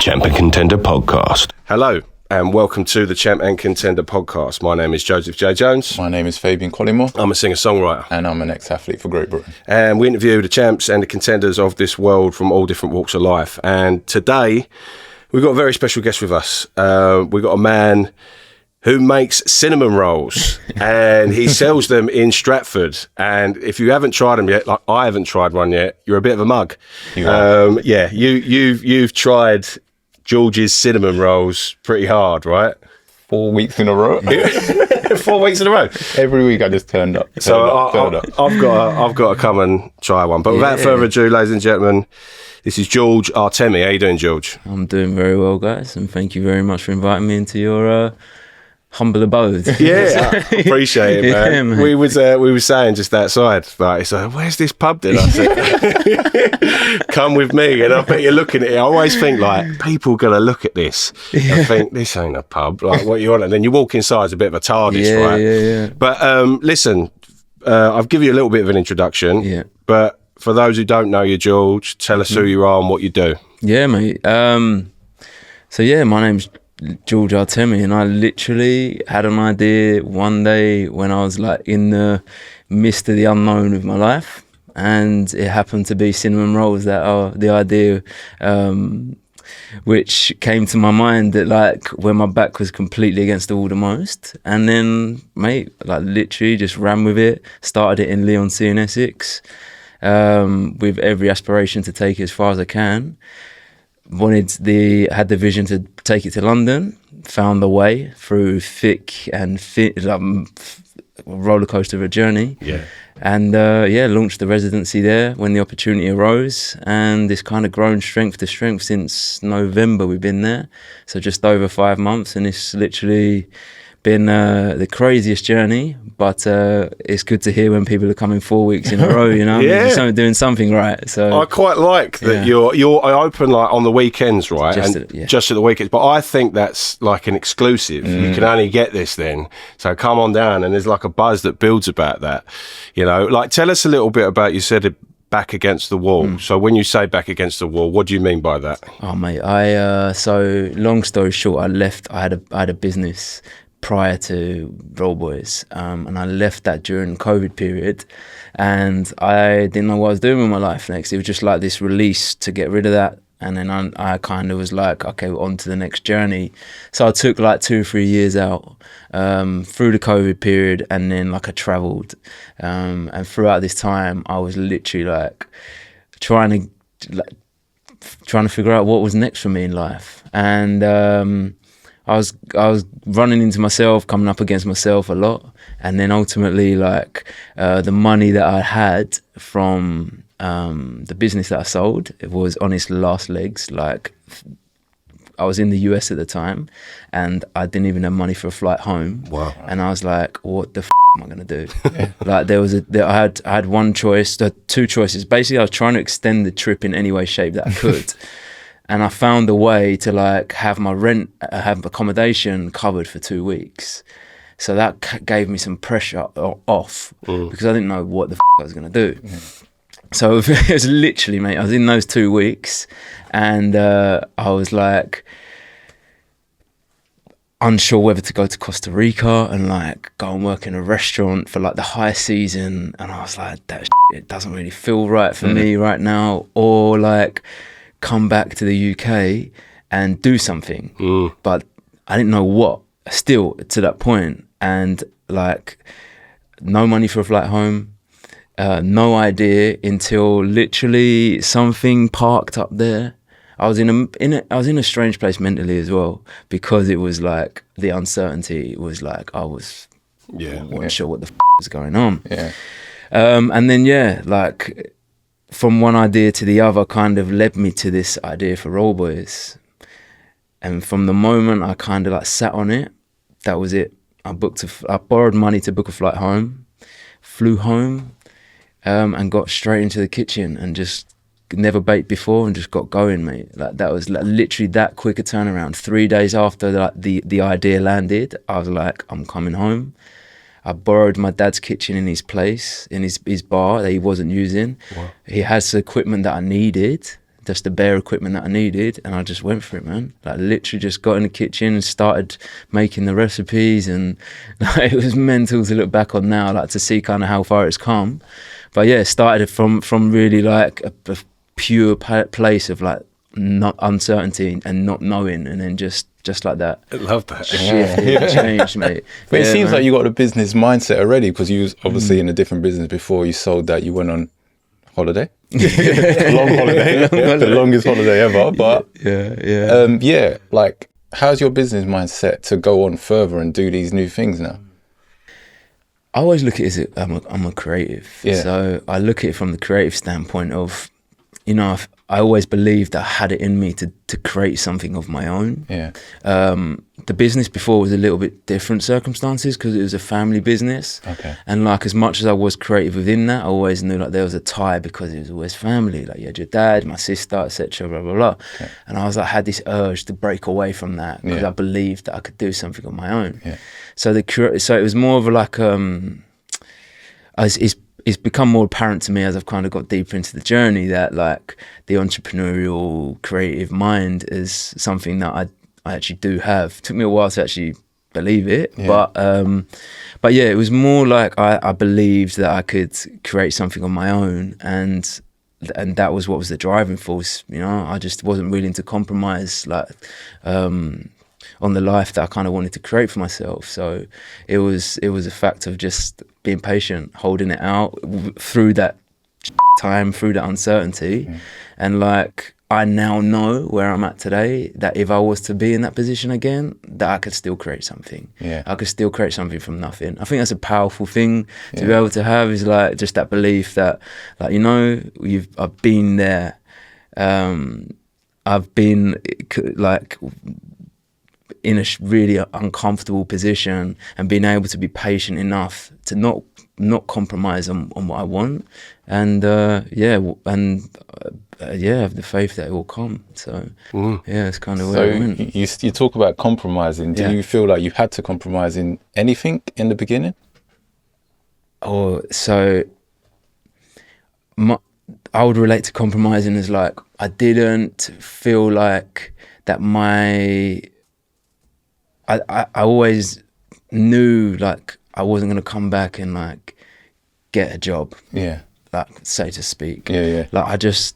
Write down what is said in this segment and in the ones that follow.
Champion Contender Podcast. Hello and welcome to the Champion Contender Podcast. My name is Joseph J. Jones. My name is Fabian Collymore. I'm a singer-songwriter. And I'm an ex-athlete for Great Britain. And we interview the champs and the contenders of this world from all different walks of life. And today, we've got a very special guest with us. We've got a man who makes cinnamon rolls and he sells them in Stratford. And if you haven't tried them yet, like I haven't tried one yet, you're a bit of a mug. You've tried George's cinnamon rolls pretty hard, right? 4 weeks in a row. 4 weeks in a row. Every week I just turned up. I've got to come and try one. But without further ado, ladies and gentlemen, this is George Artemi. How you doing, George? I'm doing very well, guys, and thank you very much for inviting me into your humble abode. Yeah, I appreciate it, man. Yeah, man. We were saying just outside, like, it's like, where's this pub then? I said, come with me. And I bet you're looking at it. I always think, like, people gonna look at this and think, this ain't a pub. Like, what you want? And then you walk inside, it's a bit of a TARDIS, right? Yeah. But listen, I've given you a little bit of an introduction. Yeah. But for those who don't know you, George, tell us who you are and what you do. Yeah, mate. So my name's George Artemi, and I literally had an idea one day when I was like in the midst of the unknown of my life, and it happened to be cinnamon rolls that are the idea, which came to my mind that like when my back was completely against the wall the most, and then mate, like literally just ran with it, started it in Leigh-on-Sea in Essex, with every aspiration to take it as far as I can. Had the vision to take it to London, found the way through thick and roller coaster of a journey. Yeah. And launched the residency there when the opportunity arose, and it's kind of grown strength to strength since November. We've been there, so just over 5 months, and it's literally been the craziest journey, but it's good to hear when people are coming 4 weeks in a row, you know. Yeah. Doing something right. So I quite like that you're open like on the weekends, right? Just at the weekends. But I think that's like an exclusive. You can only get this then. So come on down, and there's like a buzz that builds about that. You know, like tell us a little bit about, you said it, back against the wall. So when you say back against the wall, what do you mean by that? Oh mate, so long story short, I had a business prior to Roll Boys, and I left that during the COVID period, and I didn't know what I was doing with my life next. It was just like this release to get rid of that, and then I kind of was like, okay, on to the next journey. So I took like 2-3 years out through the COVID period, and then like I travelled, and throughout this time I was literally like trying to figure out what was next for me in life, and I was running into myself, coming up against myself a lot, and then ultimately like the money that I had from the business that I sold, it was on its last legs. Like I was in the US at the time, and I didn't even have money for a flight home. Wow! And I was like, what the am I gonna do? Like I had one choice, two choices. Basically, I was trying to extend the trip in any way, shape that I could. And I found a way to like have my rent, have accommodation covered for 2 weeks. So that gave me some pressure off because I didn't know what the I was going to do. So it was literally, mate, I was in those 2 weeks, and I was like unsure whether to go to Costa Rica and like go and work in a restaurant for like the high season. And I was like, it doesn't really feel right for me right now, or like come back to the UK and do something. But I didn't know what, still to that point, and like no money for a flight home, no idea until literally something parked up there. I was in a strange place mentally as well, because it was like the uncertainty was like I wasn't sure what the was going on. And then like from one idea to the other kind of led me to this idea for Roll Boys. And from the moment I kind of like sat on it, that was it. I borrowed money to book a flight home, flew home, and got straight into the kitchen and just never baked before and just got going, mate. Like that was like literally that quick a turnaround. 3 days after like the idea landed, I was like, I'm coming home. I borrowed my dad's kitchen in his place, in his bar that he wasn't using. Wow. He has the equipment that I needed just the bare equipment that I needed, and I just went for it, man. Like literally just got in the kitchen and started making the recipes, and like, it was mental to look back on now, like to see kind of how far it's come. But yeah, it started from really like a pure place of like not uncertainty and not knowing, and then just like that. I love that. It changed, mate. But it seems man. like you got a business mindset already, because you was obviously in a different business before you sold that. You went on holiday, a long holiday, the longest holiday ever. But yeah, like, how's your business mindset to go on further and do these new things now? I always look at it as I'm a creative. Yeah. So I look at it from the creative standpoint of, you know, I always believed that I had it in me to create something of my own. Yeah. The business before was a little bit different circumstances because it was a family business. Okay. And like, as much as I was creative within that, I always knew like there was a tie because it was always family. Like you had your dad, my sister, etc. Blah blah blah. Okay. And I was like, had this urge to break away from that because I believed that I could do something on my own. Yeah. So it was more of a like it's become more apparent to me as I've kind of got deeper into the journey that like the entrepreneurial creative mind is something that I actually do have. It took me a while to actually believe it, but yeah, it was more like I believed that I could create something on my own, and that was what was the driving force. You know, I just wasn't willing to compromise like on the life that I kind of wanted to create for myself. So it was a fact of just being patient, holding it out through that time, through that uncertainty. And like, I now know where I'm at today, that if I was to be in that position again, that I could still create something. Yeah. I could still create something from nothing. I think that's a powerful thing to be able to have, is like just that belief that, like, you know, I've been there. I've been like in a really uncomfortable position, and being able to be patient enough to not compromise on what I want, and have the faith that it will come. So it's kind of where I went. You talk about compromising. Do you feel like you had to compromise in anything in the beginning? I would relate to compromising as like, I didn't feel like that I always knew like I wasn't going to come back and like get a job. Yeah. Like, so to speak. Yeah. Like I just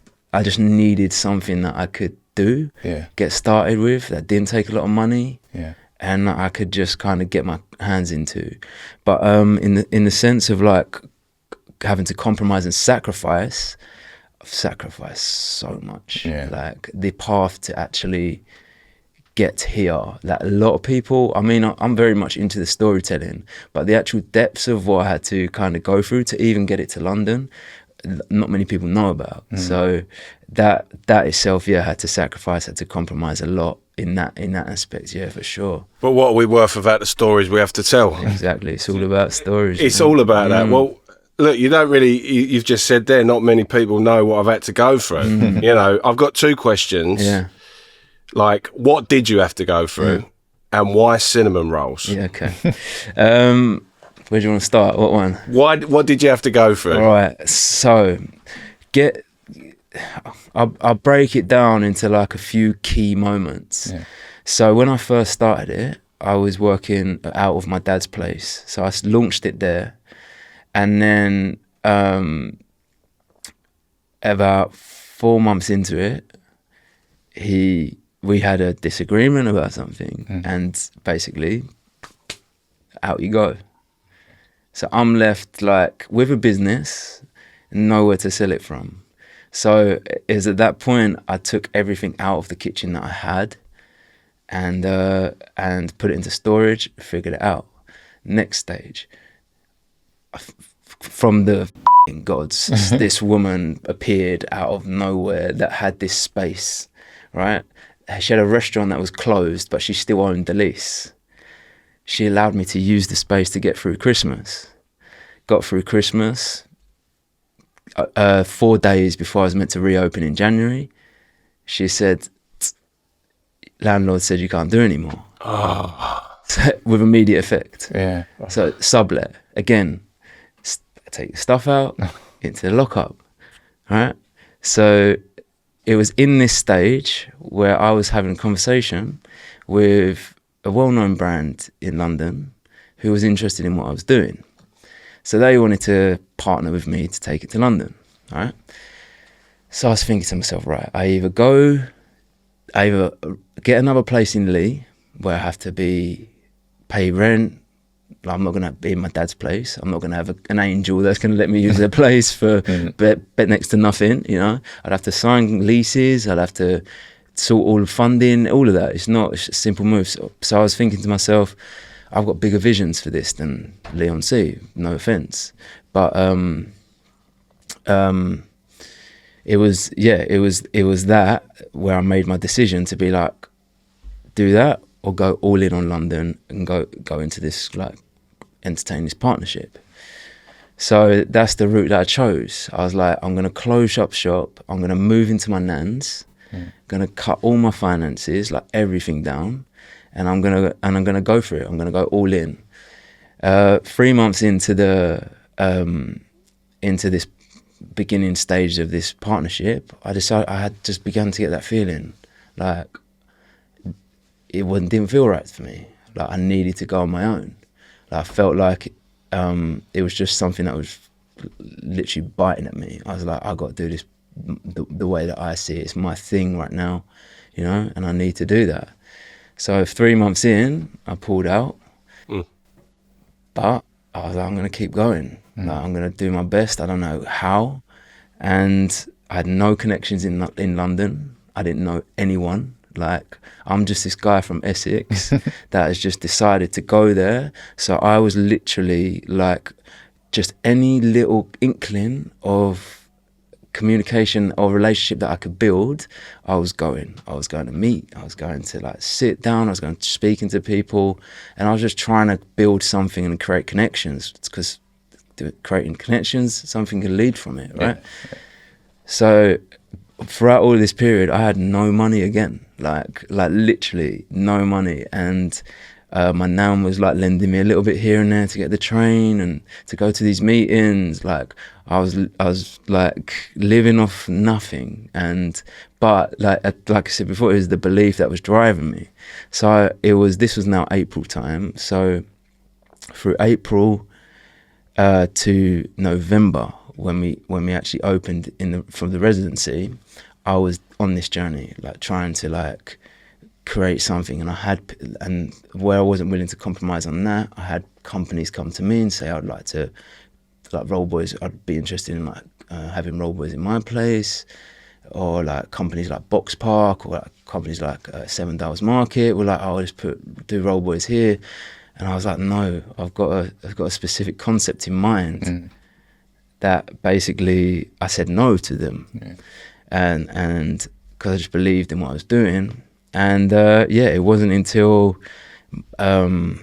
needed something that I could do, get started with, that didn't take a lot of money. Yeah. And that I could just kind of get my hands into. But in the sense of like having to compromise and sacrifice, I've sacrificed so much. Yeah. Like the path to actually get here, that a lot of people, I mean, I'm very much into the storytelling, but the actual depths of what I had to kind of go through to even get it to London, not many people know about. So that itself, I had to sacrifice, had to compromise a lot in that aspect, for sure. But what are we worth without the stories we have to tell? Exactly, it's all about stories. It's all about that. Well, look, you've just said there, not many people know what I've had to go through. You know, I've got two questions. Yeah. Like, what did you have to go through, and why cinnamon rolls? Yeah, okay. Where do you want to start? What one? What did you have to go through? All right, so I'll break it down into like a few key moments. Yeah. So when I first started it, I was working out of my dad's place. So I launched it there, and then about 4 months into it, we had a disagreement about something, and basically out you go. So I'm left like with a business, nowhere to sell it from. So is at that point I took everything out of the kitchen that I had, and put it into storage, figured it out. Next stage, from the gods, this woman appeared out of nowhere that had this space, right? She had a restaurant that was closed, but she still owned the lease. She allowed me to use the space to get through Christmas. Got through Christmas. 4 days before I was meant to reopen in January, she said, landlord said you can't do anymore. So, with immediate effect. Yeah. So sublet again. Take the stuff out into the lockup. Right. So it was in this stage where I was having a conversation with a well-known brand in London who was interested in what I was doing. So they wanted to partner with me to take it to London, right? So I was thinking to myself, right, I either get another place in Lee where I have to pay rent. I'm not going to be in my dad's place. I'm not going to have an angel that's going to let me use their place for bet next to nothing, you know. I'd have to sign leases. I'd have to sort all the funding, all of that. It's a simple move. So I was thinking to myself, I've got bigger visions for this than Leon C. No offense, but it was that where I made my decision to be like, do that or go all in on London and go into this, like, entertain this partnership. So that's the route that I chose. I was like, I'm going to close up shop. I'm going to move into my nan's. Going to cut all my finances, like everything down, and I'm gonna go for it. I'm gonna go all in. 3 months into this beginning stage of this partnership, I decided I had just begun to get that feeling, like it didn't feel right for me. Like I needed to go on my own. Like, I felt like it was just something that was literally biting at me. I was like, I got to do this the way that I see it. It's my thing right now, you know, and I need to do that. So 3 months in, I pulled out, but I was like, I'm going to keep going. Like, I'm going to do my best. I don't know how. And I had no connections in London. I didn't know anyone. Like, I'm just this guy from Essex that has just decided to go there. So I was literally like, just any little inkling of communication or relationship that I could build, I was going to meet, I was going to like sit down, I was going to speaking to people, and I was just trying to build something and create connections, because creating connections, something can lead from it, right? Yeah. So throughout all this period, I had no money again, like literally no money, and my nan was like lending me a little bit here and there to get the train and to go to these meetings. Like I was like living off nothing, but like I said before, it was the belief that was driving me. So this was now April time. So through April to November, when we actually opened from the residency, I was on this journey, like trying to like create something, and where I wasn't willing to compromise on that, I had companies come to me and say, I'd like to, like roll boys, I'd be interested in like having roll boys in my place, or like companies like Box Park, or like companies like Seven Dials Market were like, oh, I'll just do roll boys here. And I was like, no, I've got a specific concept in mind that basically I said no to them. Yeah. And because I just believed in what I was doing. And it wasn't until I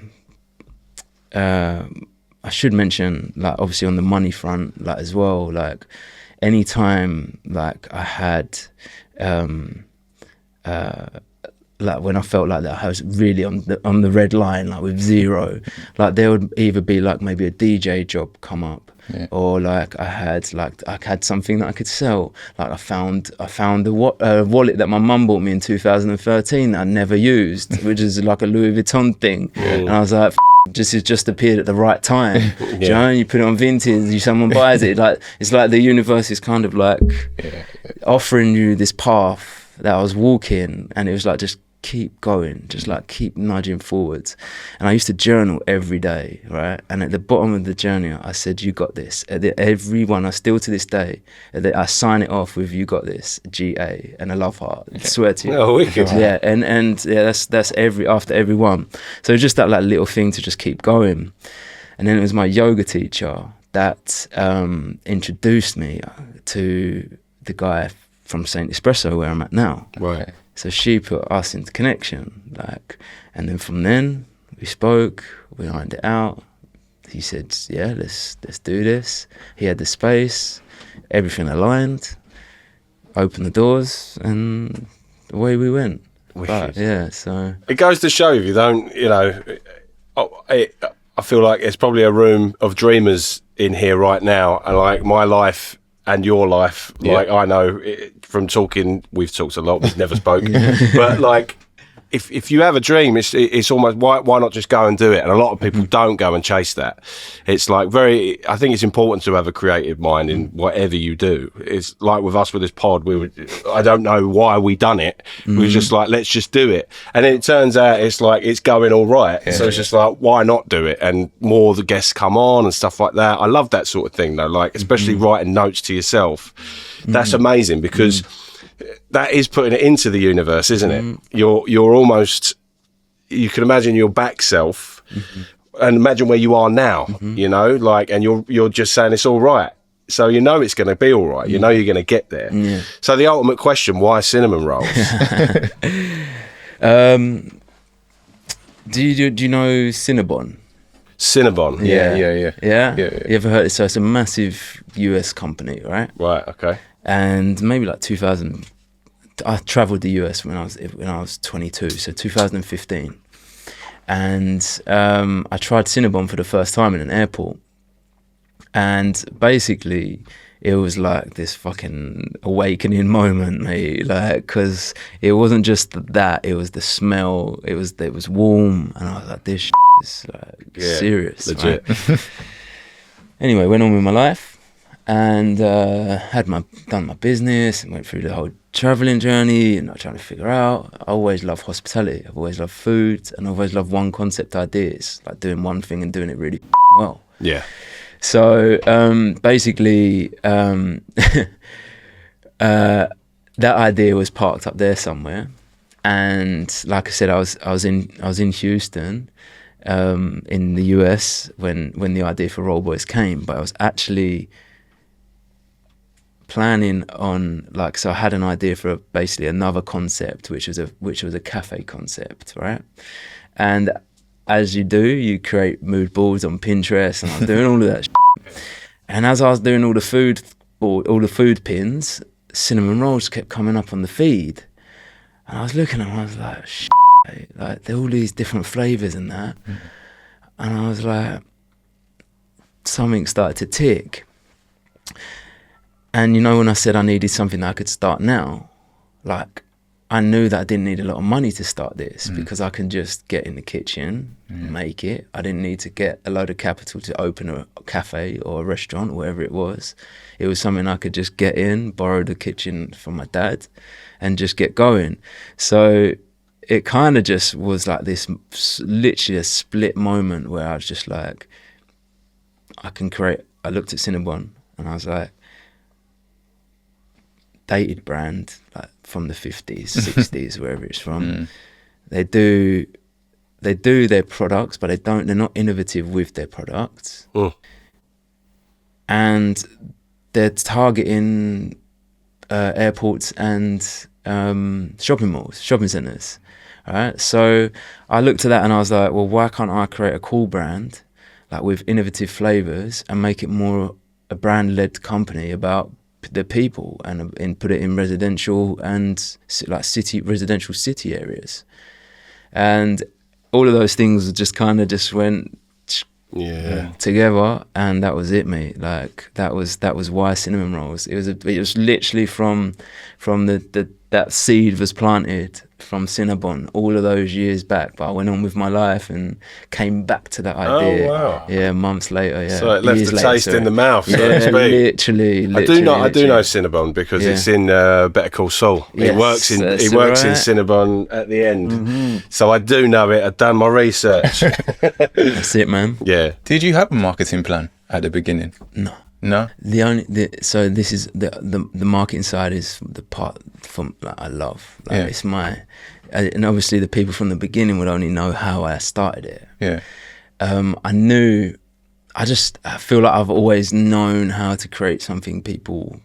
should mention, like, obviously on the money front, like as well, like anytime like I had like when I felt like that I was really on the red line, like with zero, like there would either be like maybe a DJ job come up, or like I had something that I could sell. Like I found a wallet that my mum bought me in 2013 that I never used, which is like a Louis Vuitton thing, and I was like, it just appeared at the right time. Do you know? And you put it on Vinted, someone buys it. Like it's like the universe is kind of like offering you this path that I was walking, and it was like, just keep going, just like keep nudging forwards. And I used to journal every day, right? And at the bottom of the journal, I said, you got this. Everyone, I still to this day, I sign it off with, you got this, GA, and a love heart. I swear to you. Oh, wicked. Yeah, and yeah, that's after every one. So just that like little thing to just keep going. And then it was my yoga teacher that introduced me to the guy from Saint Espresso, where I'm at now. Right. So she put us into connection, like, and then from then we spoke, we ironed it out. He said, yeah, let's do this. He had the space, everything aligned, opened the doors, and away we went. But, yeah, so it goes to show, if you don't, you know, I feel like it's probably a room of dreamers in here right now, and like my life and your life, like I know from talking, we've talked a lot, we've never spoken, but like, if you have a dream, it's almost why not just go and do it? And a lot of people don't go and chase that. It's like I think it's important to have a creative mind in whatever you do. It's like with us with this pod, I don't know why we done it. We were just like, let's just do it. And then it turns out it's like, it's going all right. Yeah. So it's just like, why not do it? And more of the guests come on and stuff like that. I love that sort of thing though, like especially writing notes to yourself. That's amazing because that is putting it into the universe, isn't it? You're almost, you can imagine your back self and imagine where you are now, you know, like, and you're just saying it's all right. So you know it's going to be all right. You know you're going to get there. Yeah. So the ultimate question, why cinnamon rolls? Do you know Cinnabon? Cinnabon? Yeah? You ever heard it? So it's a massive US company, right? Right, okay. And maybe like 2000, I travelled the US when I was 22, so 2015, and I tried Cinnabon for the first time in an airport, and basically it was like this fucking awakening moment, mate. Like, because it wasn't just that; it was the smell. It was warm, and I was like, this is like serious, legit. Right? Anyway, went on with my life. And done my business and went through the whole traveling journey and trying to figure out. I always love hospitality. I've always loved food, and I've always loved one concept ideas, like doing one thing and doing it really well. Yeah. So basically, that idea was parked up there somewhere, and like I said, I was in Houston. In the US when the idea for Roll Boys came, but I was actually planning on, like, so I had an idea for basically another concept, which was a cafe concept, right? And as you do, you create mood boards on Pinterest, and I was doing all of that shit. And as I was doing all the food pins, cinnamon rolls kept coming up on the feed, and I was looking at them, I was like, shit, like there are all these different flavors in that, and I was like, something started to tick. And you know, when I said I needed something that I could start now, like, I knew that I didn't need a lot of money to start this because I can just get in the kitchen, make it. I didn't need to get a load of capital to open a cafe or a restaurant or whatever it was. It was something I could just get in, borrow the kitchen from my dad, and just get going. So it kind of just was like this, literally a split moment where I was just like, I looked at Cinnabon and I was like, dated brand, like from the 50s, 60s, wherever it's from. They do their products, but they're not innovative with their products. And they're targeting airports and shopping malls, shopping centers. All right. So I looked at that and I was like, well, why can't I create a cool brand, like with innovative flavors, and make it more a brand-led company about the people, and put it in residential and like residential city areas. And all of those things just kind of just went together, and that was it, mate. Like that was why cinnamon rolls. It was literally from that seed was planted from Cinnabon all of those years back, but I went on with my life and came back to that idea. Oh wow! Yeah, months later. Yeah, so it left the taste in the mouth, so to speak. Literally. I do know Cinnabon because it's in Better Call Saul. Yes, he works in Cinnabon at the end, so I do know it. I've done my research. That's it, man. Yeah. Did you have a marketing plan at the beginning? No. So this is the marketing side is the part I love. Like, it's and obviously the people from the beginning would only know how I started it. Yeah. I feel like I've always known how to create something people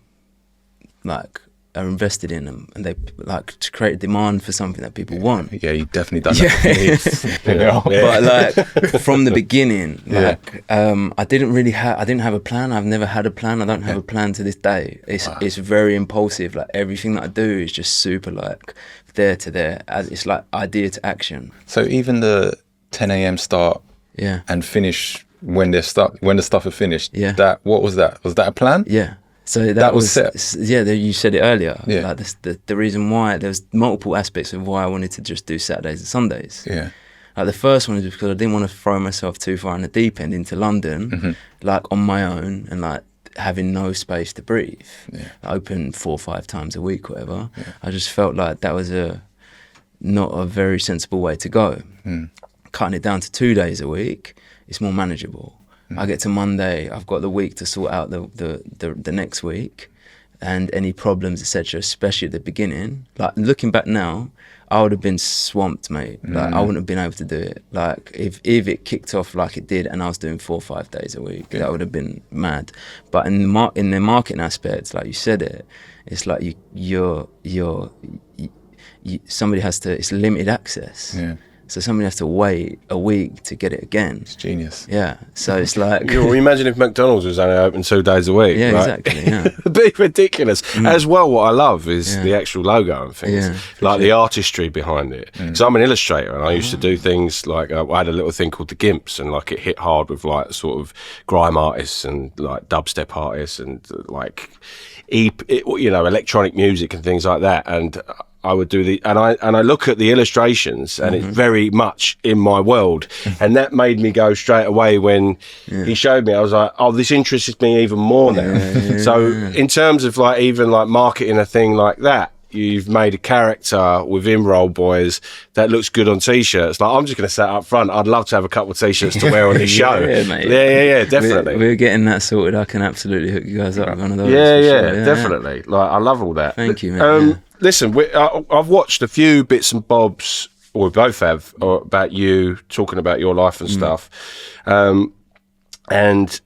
like are invested in them, and they like to create a demand for something that people want. Yeah, you definitely done that. But like from the beginning, like I didn't have a plan. I've never had a plan. I don't have a plan to this day. It's very impulsive. Like everything that I do is just super like there to there. It's like idea to action. So even the 10 a.m. start and finish when the stuff had finished. Yeah. What was that? Was that a plan? Yeah. So that was set. You said it earlier. Yeah. Like the reason why there's multiple aspects of why I wanted to just do Saturdays and Sundays. Yeah. Like the first one is because I didn't want to throw myself too far in the deep end into London, like on my own, and like having no space to breathe. Yeah. Open 4 or 5 times a week, whatever. Yeah. I just felt like that was not a very sensible way to go. Cutting it down to 2 days a week, it's more manageable. I get to Monday, I've got the week to sort out the next week, and any problems, etc., especially at the beginning. Like looking back now, I would have been swamped, mate. Like I wouldn't have been able to do it. Like if it kicked off like it did, and I was doing 4 or 5 days a week, that would have been mad. But in the marketing aspects, like you said it's like somebody has to. It's limited access. Yeah. So somebody has to wait a week to get it again. It's genius. Yeah. So it's like... Well, imagine if McDonald's was only open 2 days a week. Yeah, right? exactly. Yeah. It'd be ridiculous. As well, what I love is the actual logo and things. Yeah, like the artistry behind it. Because I'm an illustrator and I used to do things like... I had a little thing called the Gimps, and like it hit hard with like sort of grime artists and like dubstep artists and like electronic music and things like that. And I would do and I look at the illustrations and it's very much in my world, and that made me go straight away when he showed me. I was like, oh, this interests me even more now. In terms of like even like marketing a thing like that, you've made a character within Roll Boys that looks good on t-shirts. Like I'm just going to say up front, I'd love to have a couple of t-shirts to wear on this show. Yeah, mate. Yeah, definitely. We're getting that sorted. I can absolutely hook you guys up with one of those. Yeah, definitely. Like I love all that. Thank you, man. Listen, I've watched a few bits and bobs, or we both have, about you talking about your life and stuff. And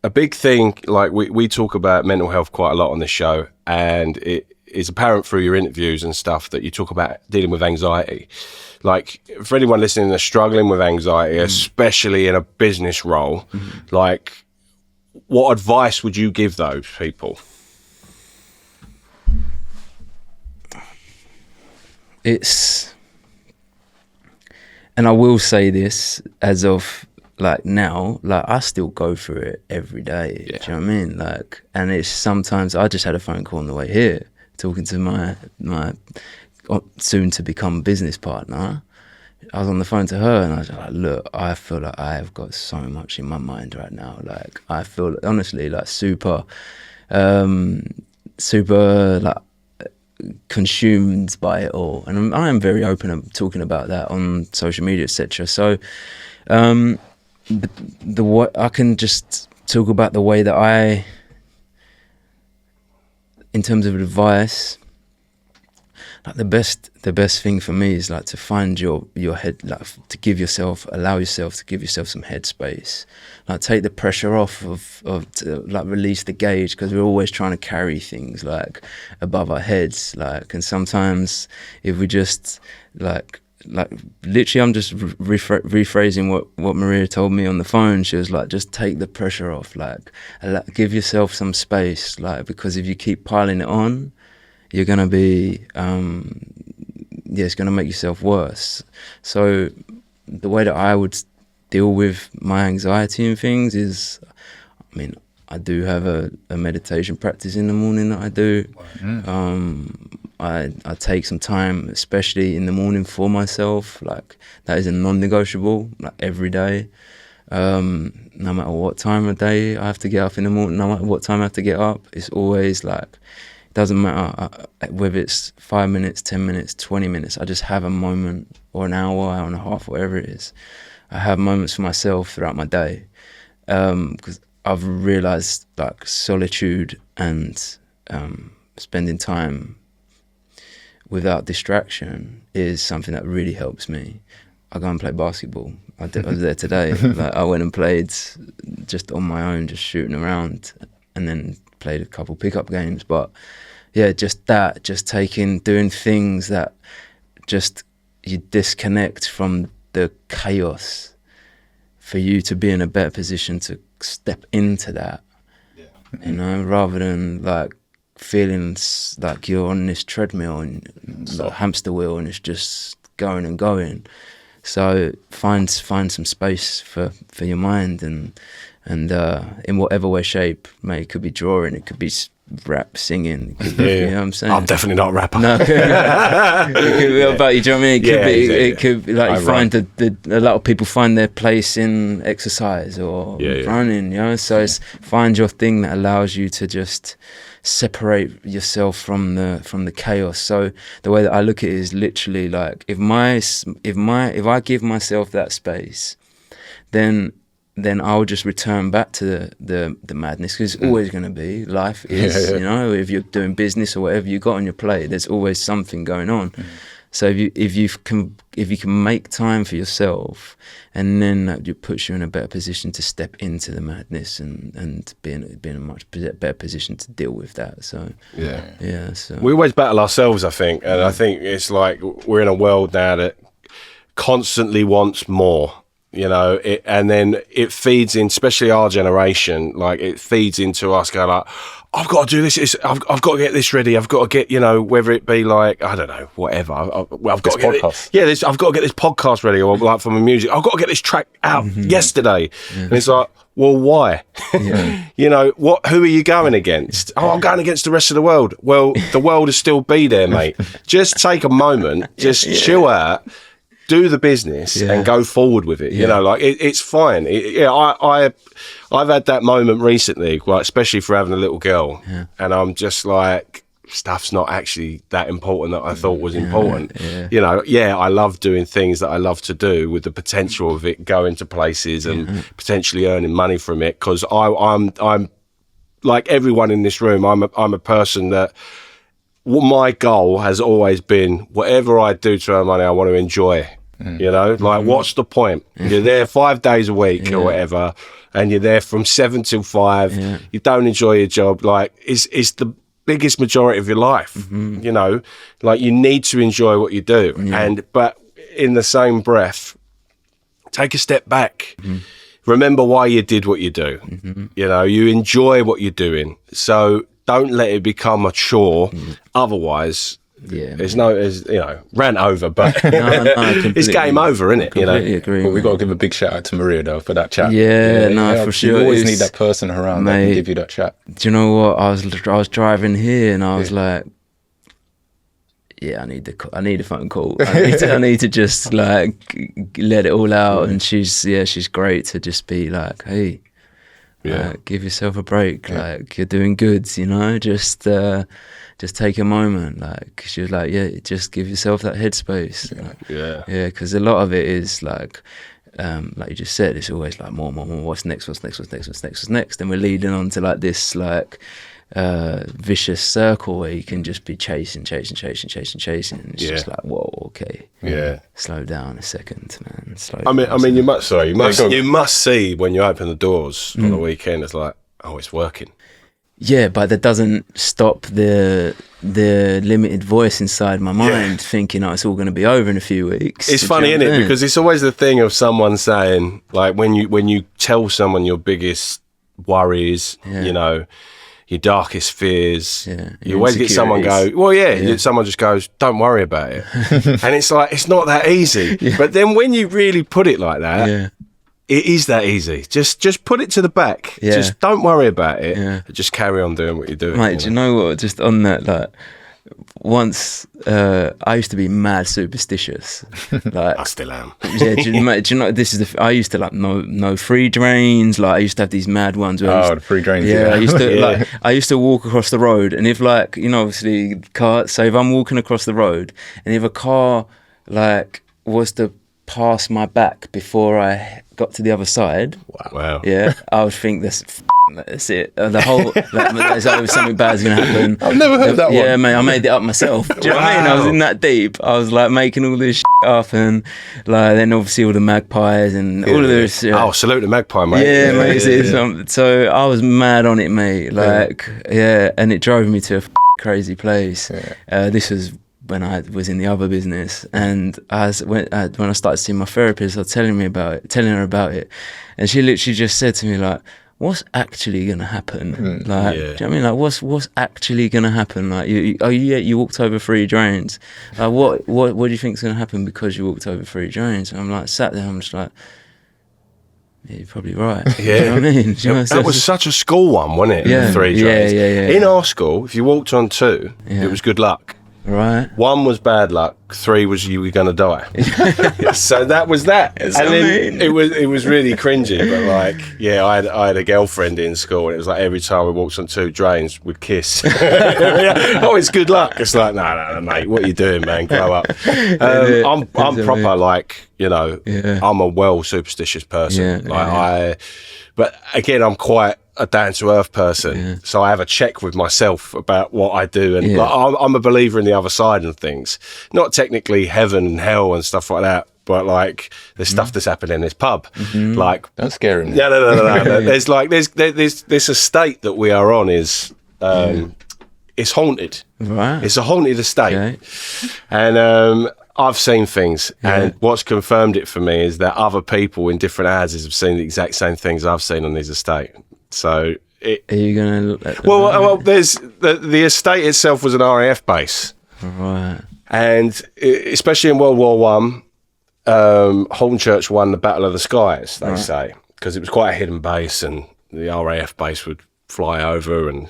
a big thing, like we talk about mental health quite a lot on this show, and it is apparent through your interviews and stuff that you talk about dealing with anxiety. Like for anyone listening that's struggling with anxiety, especially in a business role, like what advice would you give those people? And I will say this as of like now, like I still go through it every day. Do you know what I mean? Like, and it's sometimes I just had a phone call on the way here, talking to my soon to become business partner. I was on the phone to her and I was like, look, I feel like I have got so much in my mind right now. Like I feel honestly like super like consumed by it all, and I am very open of talking about that on social media, etc. So what I can just talk about the way that in terms of advice, like the best thing for me is like to find your head, like to allow yourself to give yourself some headspace, like take the pressure off of like release the gauge, because we're always trying to carry things like above our heads, like, and sometimes if we just like literally, I'm just rephrasing what Maria told me on the phone. She was like, just take the pressure off, like give yourself some space, like, because if you keep piling it on, you're going to be, it's going to make yourself worse. So the way that I would deal with my anxiety and things is, I mean, I do have a meditation practice in the morning that I do. I take some time, especially in the morning, for myself. Like that is a non-negotiable, like every day. No matter what time of day I have to get up in the morning, no matter what time I have to get up, it's always like, doesn't matter whether it's 5 minutes, 10 minutes, 20 minutes. I just have a moment, or an hour and a half, whatever it is. I have moments for myself throughout my day, because I've realized like solitude and spending time without distraction is something that really helps me. I go and play basketball. I was there today. Like I went and played just on my own, just shooting around, and then played a couple pickup games. But yeah, just doing things that just you disconnect from the chaos for you to be in a better position to step into that, you know, rather than like feeling like you're on this treadmill and like hamster wheel and it's just going and going. So find some space for your mind, and in whatever way, shape, mate, it could be drawing, it could be rap, singing. Yeah. You know what I'm saying? I'm definitely not a rapper. No. It could be about, you know what I mean? It could be like, you find a lot of people find their place in exercise or running, you know? So it's find your thing that allows you to just separate yourself from the chaos. So the way that I look at it is literally like, if I give myself that space, then I'll just return back to the madness, because it's always going to be, life is, you know, if you're doing business or whatever you got on your plate, there's always something going on. So if you can make time for yourself, and then it puts you in a better position to step into the madness and be in a much better position to deal with that. So so we always battle ourselves, I think, and I think it's like we're in a world now that constantly wants more. You know, and then it feeds in, especially our generation, like it feeds into us going like, I've got to do this. I've got to get this ready. I've got to get, you know, whether it be like, I don't know, whatever. I've got to get it. I've got to get this podcast ready, or like for my music, I've got to get this track out yesterday. And it's like, well, why? You know, who are you going against? Oh, I'm going against the rest of the world. Well, the world will still be there, mate. Just take a moment, just chill out. Do the business and go forward with it. You know, like it's fine. I've had that moment recently, like especially for having a little girl, and I'm just like, stuff's not actually that important that I thought was important. You know, I love doing things that I love to do, with the potential of it going to places and potentially earning money from it. Because I'm like everyone in this room. I'm a person that. My goal has always been, whatever I do to earn money, I want to enjoy. You know, like what's the point? You're there 5 days a week or whatever, and you're there from 7 till 5. You don't enjoy your job. Like it's the biggest majority of your life. You know, like you need to enjoy what you do. But in the same breath, take a step back. Remember why you did what you do. You know, you enjoy what you're doing. So don't let it become a chore. Otherwise, there's you know, rant over, but it's game over, isn't it? You know, agree. But we've got to give a big shout out to Maria though for that chat. For sure. You always need that person around that can give you that chat. Do you know what? I was driving here and I was like, I need a phone call. I need to just like let it all out. And she's great to just be like, hey, give yourself a break. Like you're doing good, you know, just take a moment. Like she was like, just give yourself that headspace. Because a lot of it is like you just said, it's always like more. What's next? And we're leading on to like this like vicious circle where you can just be chasing. And it's just like, whoa, okay. Slow down a second, man. I mean, you must see when you open the doors on the weekend. It's like, oh, it's working. Yeah, but that doesn't stop the limited voice inside my mind thinking, oh, it's all going to be over in a few weeks. It's funny, isn't it? Because it's always the thing of someone saying, like, when you tell someone your biggest worries, you know, your darkest fears, you always get someone go, someone just goes, don't worry about it. And it's like, it's not that easy. But then when you really put it like that, it is that easy. Just put it to the back. Just don't worry about it. Just carry on doing what you're doing. Mate, do you know what? Just on that, like, once I used to be mad superstitious. Like I still am. Do you know? This is I used to like no free drains. Like I used to have these mad ones. Where the free drains. I used to like I used to walk across the road, and if like obviously car. So if I'm walking across the road, and if a car like was to pass my back before I got to the other side, wow. I would think that's it. The whole there's always something bad's gonna happen. I've never heard that one. Yeah, mate, I made it up myself. Do you know what I mean? I was in that deep. I was like making all this up, and like then obviously all the magpies and all of this. Oh, salute the magpie, mate. Yeah, mate. So I was mad on it, mate. Like and it drove me to a crazy place. This was when I was in the other business, and when I started seeing my therapist, I was telling her about it, and she literally just said to me like, "What's actually gonna happen? Like, do you know what I mean? Like, what's actually gonna happen? Like, you walked over 3 drains. Like, what do you think's gonna happen because you walked over 3 drains?" And I'm like, sat there, I'm just like, Yeah, you're probably right. Yeah. Do you know what I mean? That was such a school one, wasn't it? Yeah. The 3 drains. Yeah. In our school, if you walked on 2, it was good luck. Right. 1 was bad luck, 3 was you were going to die. So that was that. And then it was really cringy, but like, yeah, I had a girlfriend in school, and it was like every time we walked on 2 drains, we'd kiss. Oh, it's good luck. It's like, no, mate, what are you doing, man? Grow up. I'm proper like, you know, I'm a well superstitious person. But again, I'm quite a down-to-earth person, so I have a check with myself about what I do, and like, I'm a believer in the other side of things, not technically heaven and hell and stuff like that, but like there's stuff that's happened in this pub. Like, don't scare him. No. There's like there's this estate that we are on is it's haunted. Right. It's a haunted estate, and I've seen things, and what's confirmed it for me is that other people in different houses have seen the exact same things I've seen on this estate. So, are you gonna? Well, there's the estate itself was an RAF base, right? And especially in World War One, Hornchurch won the Battle of the Skies. They say, because it was quite a hidden base, and the RAF base would fly over and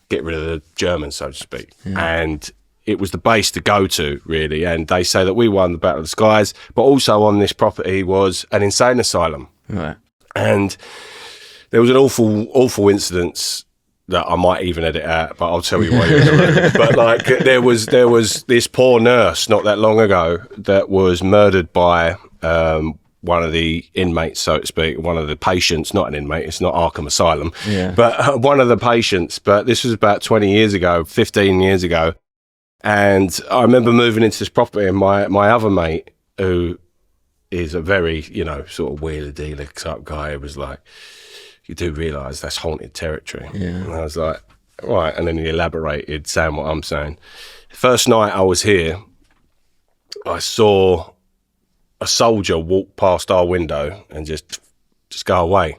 get rid of the Germans, so to speak, and it was the base to go to, really. And they say that we won the Battle of the Skies, but also on this property was an insane asylum, right? And there was an awful incident that I might even edit out, but I'll tell you why you're in the room. But like, there was this poor nurse not that long ago that was murdered by one of the inmates, so to speak, one of the patients, not an inmate, it's not Arkham Asylum, but one of the patients. But this was about 20 years ago, 15 years ago. And I remember moving into this property, and my other mate, who is a very, sort of wheeler dealer type guy, was like, you do realise that's haunted territory. And I was like, right. And then he elaborated, saying what I'm saying. First night I was here, I saw a soldier walk past our window and just go away.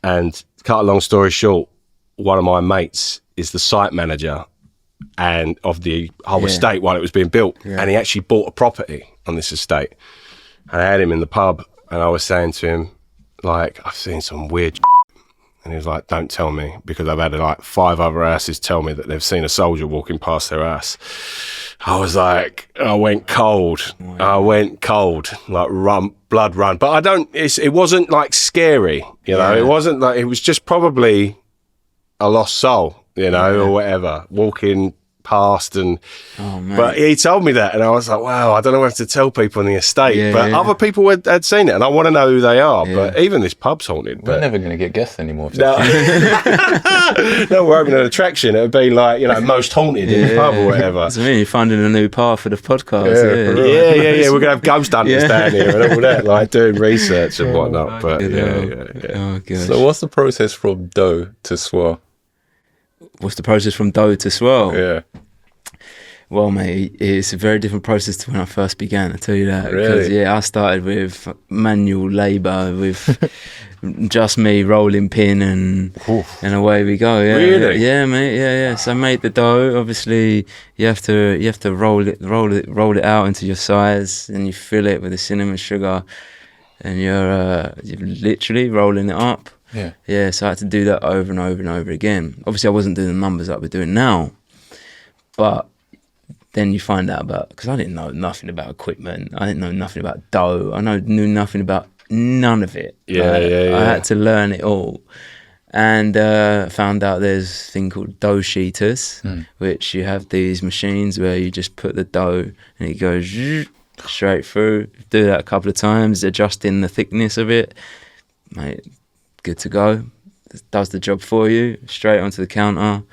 And cut a long story short, one of my mates is the site manager and of the whole estate while it was being built. And he actually bought a property on this estate. And I had him in the pub, and I was saying to him, like, I've seen some weird shit. And he was like, don't tell me, because I've had like 5 other houses tell me that they've seen a soldier walking past their house. I was like, I went cold. Like blood run. But it wasn't like scary, it wasn't like, it was just probably a lost soul, or whatever, walking past. And but he told me that, and I was like, wow, I don't know what to tell people in the estate, but other people had seen it, and I want to know who they are. But even this pub's haunted. We're never going to get guests anymore. No, we're opening an attraction. It would be like, most haunted in the pub or whatever. That's me, you're finding a new path for the podcast. Yeah. We're going to have ghost hunters down here and all that, like doing research and whatnot. But Oh, gosh. So what's the process from dough to swirl? What's the process from dough to swirl? Yeah. Well, mate, it's a very different process to when I first began, I tell you that. Really? Because, I started with manual labour, with just me rolling pin, and away we go. Yeah, really? Yeah, mate. Yeah. So I made the dough. Obviously, you have to roll it out into your size, and you fill it with the cinnamon sugar, and you're literally rolling it up. Yeah. So I had to do that over and over and over again. Obviously, I wasn't doing the numbers like we're doing now, but then you find out because I didn't know nothing about equipment. I didn't know nothing about dough. I knew nothing about none of it. I had to learn it all. And found out there's a thing called dough sheeters, which you have these machines where you just put the dough and it goes straight through. Do that a couple of times, adjusting the thickness of it. Mate, good to go. It does the job for you. Straight onto the counter.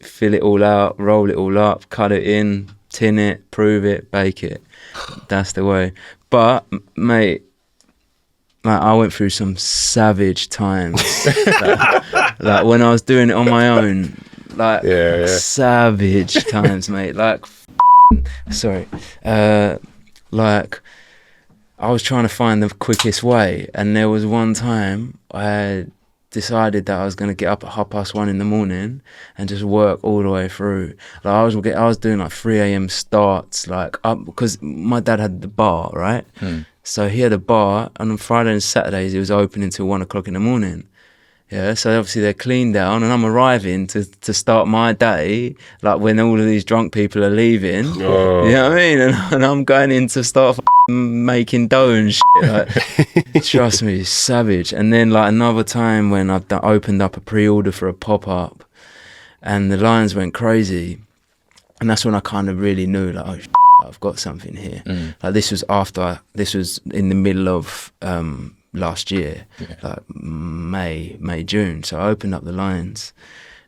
Fill it all out, roll it all up, cut it in, tin it, prove it, bake it. That's the way. But, mate, like, I went through some savage times. like when I was doing it on my own, like savage times, mate. Like, like I was trying to find the quickest way, and there was one time I decided that I was going to get up at 1:30 in the morning and just work all the way through. Like I was doing like 3 a.m. starts, like up, because my dad had the bar, right? So he had a bar, and on Friday and Saturdays it was open until 1 o'clock in the morning. Yeah, so obviously they're clean down, and I'm arriving to start my day, like when all of these drunk people are leaving. Oh. You know what I mean? And I'm going in to start making dough and shit. Like, trust me, it's savage. And then like another time when I've opened up a pre-order for a pop-up, and the lines went crazy, and that's when I kind of really knew, like, oh shit, I've got something here. Like this was in the middle of last year, like May, June. So I opened up the lines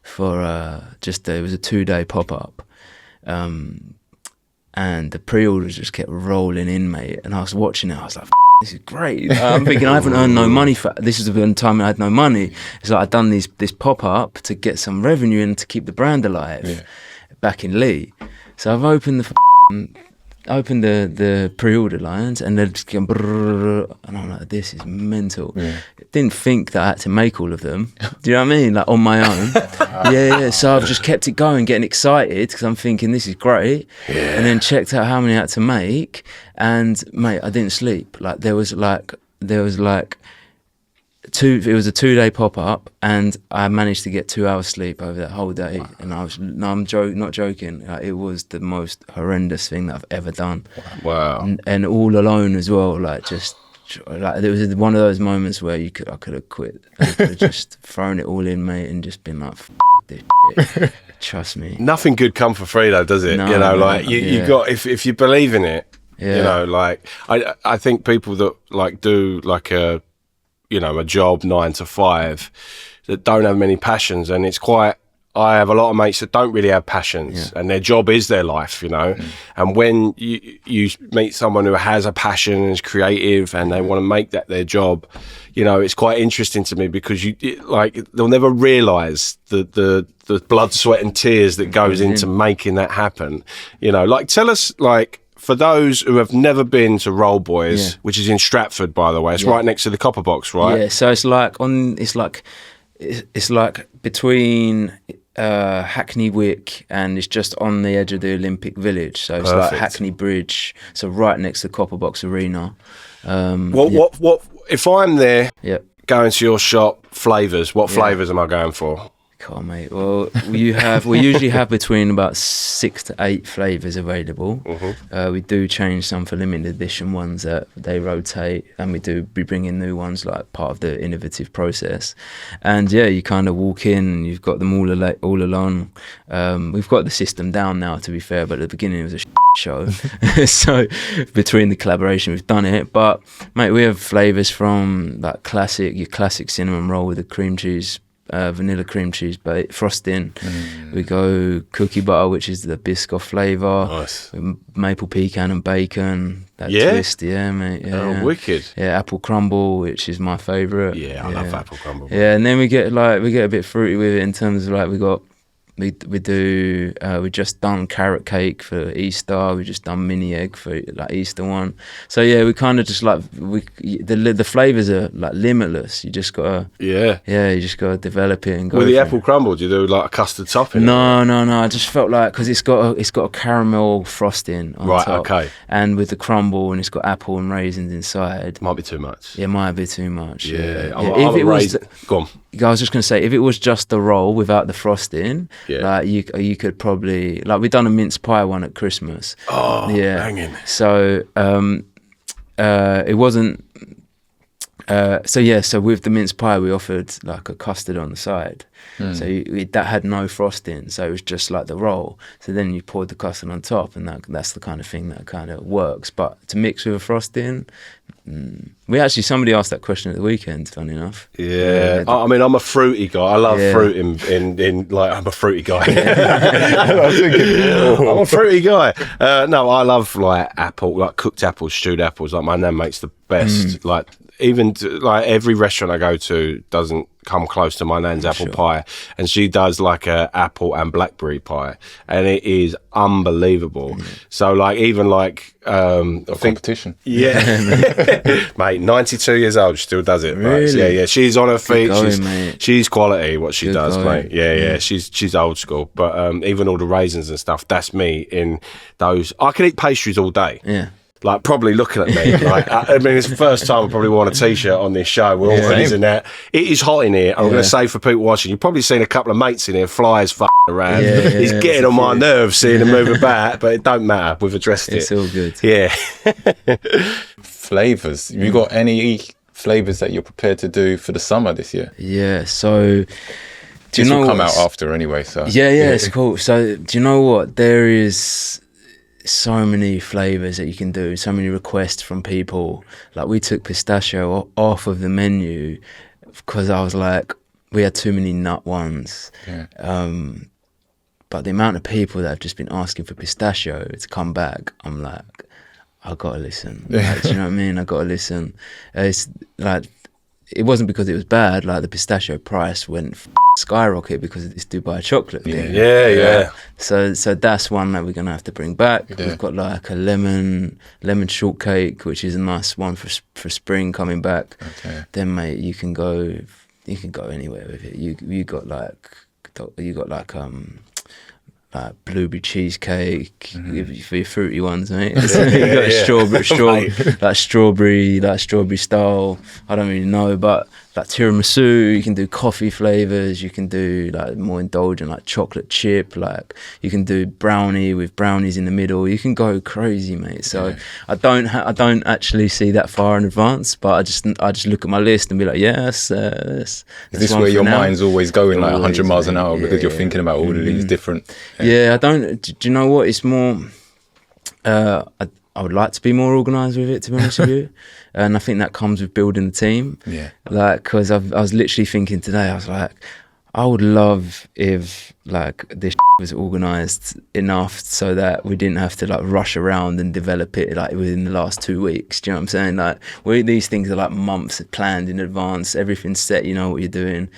for it was a 2-day pop-up, and the pre-orders just kept rolling in, mate. And I was watching it, I was like, this is great. I'm thinking, I haven't earned no money for this. Is the time I had no money. It's like I'd done this pop-up to get some revenue and to keep the brand alive back in Lee. So I've opened the pre-order lines, and they're just going brrrr, and I'm like, this is mental. Didn't think that I had to make all of them. Do you know what I mean? Like on my own. Yeah. So I've just kept it going, getting excited because I'm thinking this is great. And then checked out how many I had to make, and mate, I didn't sleep. Like there was like it was a 2-day pop-up, and I managed to get 2 hours sleep over that whole day. And I'm not joking, like, it was the most horrendous thing that I've ever done. Wow. And all alone as well, like just like there was one of those moments where I could have quit. I could have just thrown it all in, mate, and just been like, this shit. Trust me. Nothing good come for free though, does it? No, you know, like you got, if you believe in it, you know, like I think people that like do like a job 9 to 5 that don't have many passions, and I have a lot of mates that don't really have passions, and their job is their life, you know. And when you meet someone who has a passion and is creative and they want to make that their job, you know, it's quite interesting to me because they'll never realise the blood, sweat and tears that goes into making that happen. You know, like tell us, like, for those who have never been to Roll Boys, which is in Stratford, by the way, it's right next to the Copper Box, right? Yeah, so it's like between Hackney Wick, and it's just on the edge of the Olympic Village. So it's like Hackney Bridge, so right next to the Copper Box Arena. What if I'm there going to your shop, flavours, what flavours am I going for? Oh, mate. Well, we usually have between about 6 to 8 flavours available. We do change some for limited edition ones that they rotate, and we bring in new ones like part of the innovative process. And you kind of walk in and you've got them all along. We've got the system down now, to be fair, but at the beginning it was a show. So between the collaboration we've done it. But mate, we have flavours from like your classic cinnamon roll with the cream cheese, vanilla cream cheese frosting. We go cookie butter, which is the Biscoff flavour. Nice. Maple pecan and bacon. That twist, mate. Wicked. Yeah, apple crumble, which is my favourite. I love apple crumble. Yeah, and then we get a bit fruity with it in terms of like we just done carrot cake for Easter. We just done mini egg for like Easter one. So we kind of just like the flavors are like limitless. You just gotta you just gotta develop it and go. With the apple crumble, do you do like a custard topping? No. I just felt like because it's got a caramel frosting on top. Okay. And with the crumble, and it's got apple and raisins inside. Might be too much. Yeah, might be too much. Yeah. Go on. I was just going to say, if it was just the roll without the frosting, like you could probably, like we done a mince pie one at Christmas. Oh, banging. So it wasn't. So with the mince pie, we offered like a custard on the side. So that had no frosting, so it was just like the roll. So then you poured the custard on top, and that's the kind of thing that kind of works. But to mix with a frosting, somebody asked that question at the weekend, funny enough. I mean, I'm a fruity guy. I love fruit in like, I'm a fruity guy. I'm a fruity guy. No, I love like apple, like cooked apples, stewed apples. Like my nan makes the best. Like even like every restaurant I go to doesn't come close to my nan's apple pie, and she does like a apple and blackberry pie, and it is unbelievable. So like even like competition. Mate, 92 years old, still does it. Really? Right? Yeah, she's on her feet. Going, she's quality what she does, going. mate. She's old school, but even all the raisins and stuff, that's me in those. I can eat pastries all day. like probably looking at me. Like, I mean, it's the first time I probably worn a t-shirt on this show. We're all hoodies in that. It is hot in here. I'm going to say for people watching, you've probably seen a couple of mates in here, flies f***ing around. He's getting on my nerves seeing him move about, but it don't matter. We've addressed it. It's all good. Yeah. Flavours. Have you got any flavours that you're prepared to do for the summer this year? Yeah, so... Do you know will come out after anyway, so... Yeah, it's cool. So, do you know what? There is so many flavours that you can do, so many requests from people. Like, we took pistachio off of the menu because I was like, we had too many nut ones. Yeah. But the amount of people that have just been asking for pistachio to come back, I'm like, I gotta listen. Like, do you know what I mean? I gotta listen. It's like... It wasn't because it was bad. Like, the pistachio price went skyrocket because of this Dubai chocolate thing. Yeah. So that's one that we're gonna have to bring back. Yeah. We've got like a lemon shortcake, which is a nice one for spring coming back. Okay. Then, mate, you can go anywhere with it. You got like blueberry cheesecake for your fruity ones, mate. You got strawberry style. I don't really know, but like tiramisu. You can do coffee flavors. You can do like more indulgent, like chocolate chip. Like, you can do brownie with brownies in the middle. You can go crazy, mate. So I don't actually see that far in advance, but I just look at my list and be like, yes. Is this where your mind's always going like 100 miles an hour because you're thinking about all of these different? Yeah, I don't. Do you know what? It's more. I would like to be more organised with it, to be honest with you, and I think that comes with building the team. Yeah. Like, because I was literally thinking today, I was like, I would love if like this was organised enough so that we didn't have to like rush around and develop it like within the last 2 weeks. Do you know what I'm saying? Like, these things are like months planned in advance. Everything's set. You know what you're doing,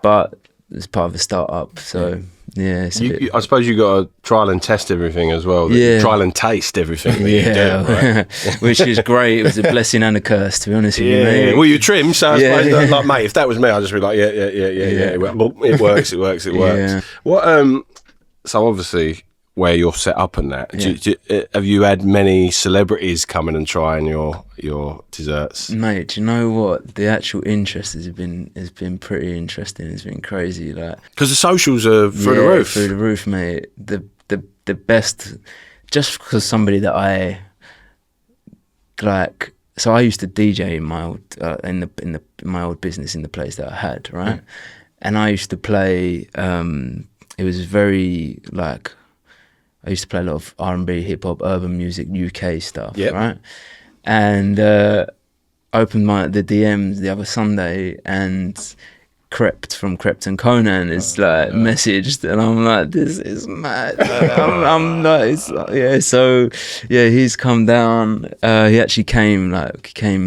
but it's part of a startup, so. Yeah, I suppose you got to trial and test everything as well. Trial and taste everything that you do, right? Which is great. It was a blessing and a curse, to be honest with you, mate. Well, you trim, so I suppose, like, mate, if that was me, I'd just be like, yeah. It works. Yeah. What? So obviously, where you're set up and that, have you had many celebrities coming and trying your desserts? Mate, do you know what? The actual interest has been pretty interesting. It's been crazy, like, because the socials are through the roof, mate. The best, just because somebody that I like. So I used to DJ in my old in my old business in the place that I had, right? And I used to play. It was very like. I used to play a lot of R&B, hip hop, urban music, UK stuff, right? And opened the DMs the other Sunday, and Crept from Crept and Conan is messaged, and I'm like, this is mad. I'm like, So he's come down. He actually came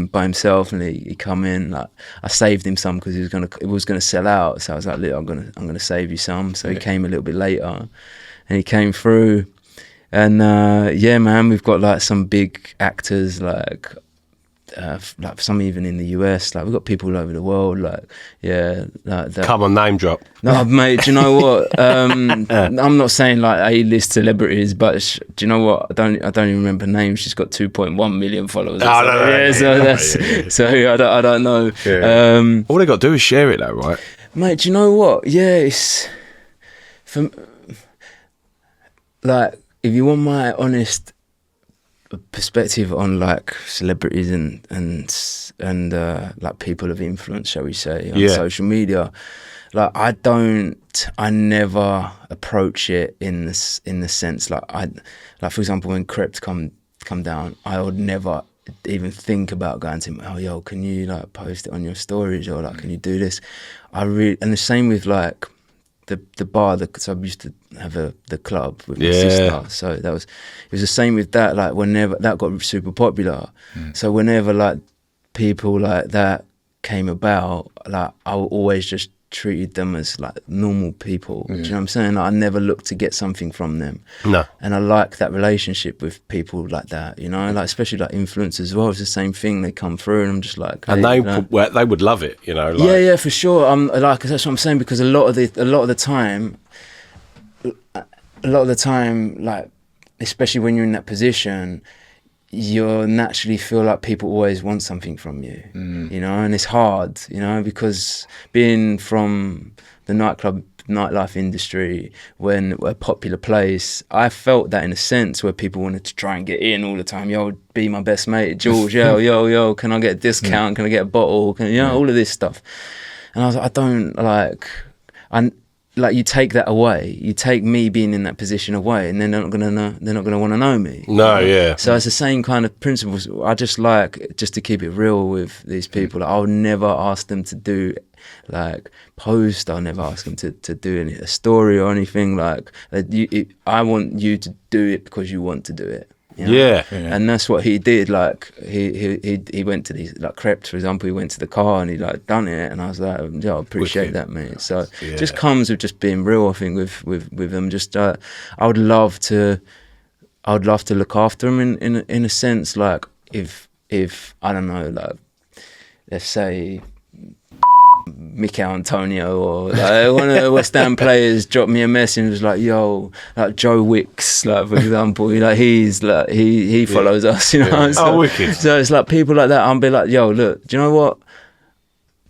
by himself, and he come in. Like, I saved him some because it was gonna sell out. So I was like, look, I'm gonna save you some. So he came a little bit later. And he came through, and man, we've got like some big actors, like some even in the US. Like, we've got people all over the world. Like, like that. Come on, name drop. No, mate. Do you know what? I'm not saying like A-list celebrities, but do you know what? I don't even remember names. She's got 2.1 million followers. So I don't know. Yeah. All they got to do is share it, though, right? Mate, do you know what? Yeah, it's like, if you want my honest perspective on like celebrities and like people of influence, shall we say, on social media, like, I never approach it in the sense like for example, when Crept come down, I would never even think about going to him, oh yo, can you like post it on your stories, or like, can you do this? And the same with like the bar, so I used to have the club with my sister, so it was the same with that. Like, whenever that got super popular, so whenever like people like that came about, like, I always just treated them as like normal people. Do you know what I'm saying? Like, I never looked to get something from them. No. And I like that relationship with people like that, you know, like, especially like influencers as well. It's the same thing. They come through, and I'm just like, hey, and they would love it, you know. Like. Yeah, for sure. Like, that's what I'm saying, because a lot of the time, like, especially when you're in that position, you naturally feel like people always want something from you, you know, and it's hard, you know, because being from the nightlife industry, when a popular place, I felt that in a sense where people wanted to try and get in all the time. Yo, be my best mate, George. Yo, can I get a discount? Can I get a bottle? All of this stuff. And I was like, I don't like, you take that away. You take me being in that position away, and then they're not gonna want to know me. No, yeah. So it's the same kind of principles. I just to keep it real with these people. I'll never ask them to do like post. I'll never ask them to do a story or anything like. I want you to do it because you want to do it. You know? Yeah. And that's what he did. Like he went to these, like Crept, for example. He went to the car and he like done it, and I was like, yeah, I appreciate that, mate. So it just comes with just being real. I think with them. Just I would love to look after them in a sense. Like if I don't know, like let's say Mikel Antonio or like one of the West Ham players dropped me a message and was like, yo, like Joe Wicks, like for example, he follows us, you know. So, wicked. So it's like people like that. I'll be like, yo, look, do you know what?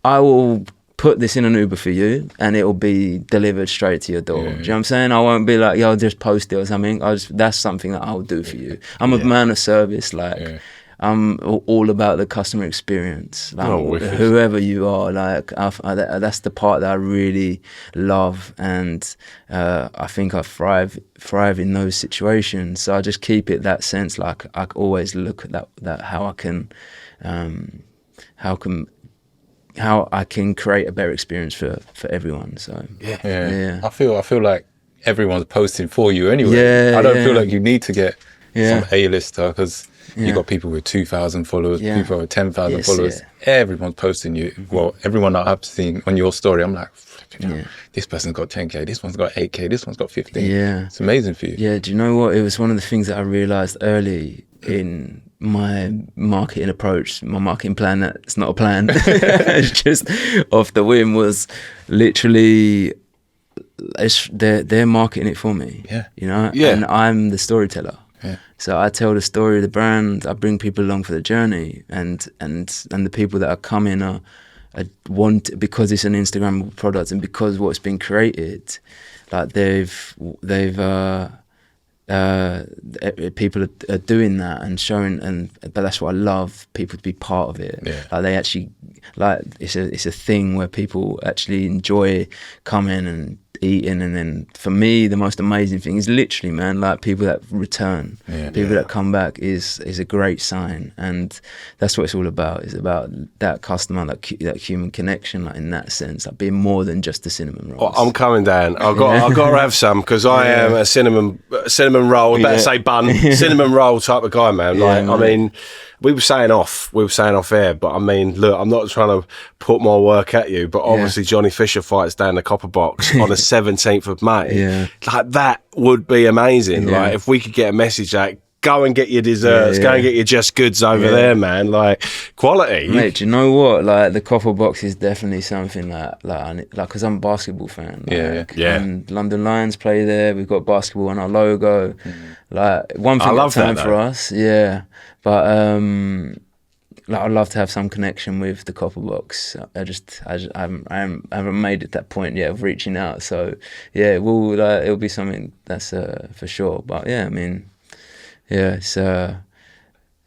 I will put this in an Uber for you and it will be delivered straight to your door. Do you know what I'm saying? I won't be like, yo, just post it or something. that's something that I'll do for you. I'm a man of service, like. I'm all about the customer experience. Like, whoever you are, like that's the part that I really love, and I think I thrive in those situations. So I just keep it that sense. Like I always look at that how I can create a better experience for everyone. So yeah. I feel like everyone's posting for you anyway. I don't feel like you need to get some A-lister because. You got people with 2,000 followers, people with 10,000 followers. Everyone's posting you. Well, everyone that I've seen on your story, I'm like, this person's got 10K, this one's got 8K, this one's got 15. Yeah, it's amazing for you. Yeah, do you know what? It was one of the things that I realised early in my marketing approach, my marketing plan. That's not a plan. It's just off the whim. Was literally they're marketing it for me. You know, and I'm the storyteller. So I tell the story of the brand. I bring people along for the journey, and the people that are coming are because it's an Instagrammable product and because what's been created, like people are doing that and showing, but that's what I love, people to be part of it. Like they actually, like it's a thing where people actually enjoy coming and eating. And then for me, the most amazing thing is literally, man, like people that return, people that come back is a great sign. And that's what it's all about. It's about that customer, that human connection, like in that sense, like being more than just the cinnamon rolls. I'm coming down. I've got to have some because I am a cinnamon roll. I better say bun, cinnamon roll type of guy, man. Like, I mean, we were saying off air, but I mean, look, I'm not trying to put my work at you, but obviously Johnny Fisher fights down the Copper Box on the 17th of May. Like that would be amazing. Like if we could get a message like, go and get your desserts, go and get your just goods over there, man. Like quality. Mate, do you know what? Like the Copper Box is definitely something like because I'm a basketball fan. And London Lions play there. We've got basketball on our logo. Like one thing at a time for us. Yeah. But like I'd love to have some connection with the Copper Box. I haven't made it that point yet of reaching out. So yeah, it'll be something that's for sure. But yeah, I mean, it's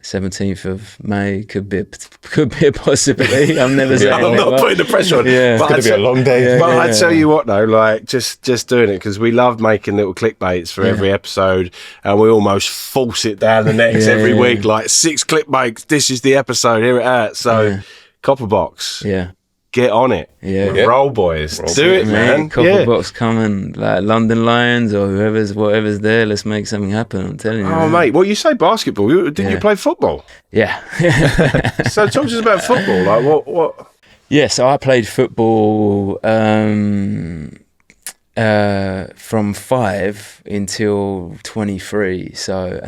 17th of May could be a possibility. I'm never saying I'm not putting the pressure on. It's going to be a long day. But I tell you what though, like just doing it because we love making little clickbaits for every episode, and we almost force it down the necks every week. Like 6 clickbaits. This is the episode. Here it at. So Copper Box. Get on it. Roll boys. Do it, man. Copper Box coming, like London Lions or whatever's there. Let's make something happen. I'm telling you. Oh, mate. Well, you say basketball. Didn't you play football? Yeah. So talk to us about football. Like what? Yeah. So I played football from 5 until 23. So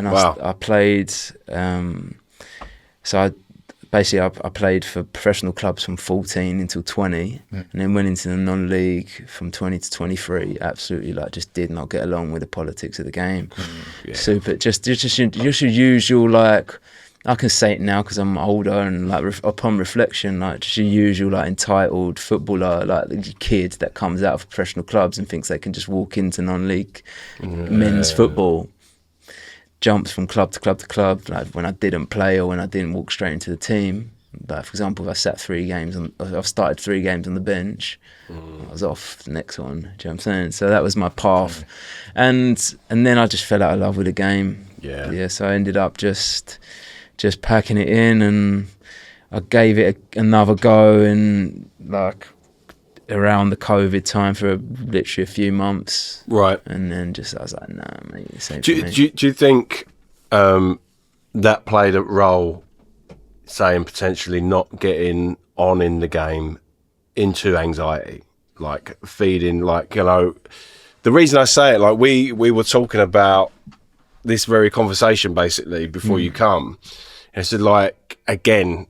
I played. So I basically I played for professional clubs from 14 until 20, and then went into the non-league from 20 to 23. Absolutely, like, just did not get along with the politics of the game. Super. Just you should use your, like, I can say it now because I'm older, and like upon reflection, like, just your usual, like, entitled footballer, like the kid that comes out of professional clubs and thinks they can just walk into non-league men's football. Jumps from club to club to club, like when I didn't play or when I didn't walk straight into the team. Like, for example, if I sat 3 games I've started 3 games on the bench, I was off the next one. Do you know what I'm saying? So that was my path, and then I just fell out of love with the game. So I ended up just packing it in, and I gave it another go, and like around the COVID time for literally a few months, right? And then I was like, nah, mate, it's safe for me. Do you think that played a role, say, in potentially not getting on in the game into anxiety, like feeding, like, you know, the reason I say it, like, we were talking about this very conversation basically before you come, and I said, like, again,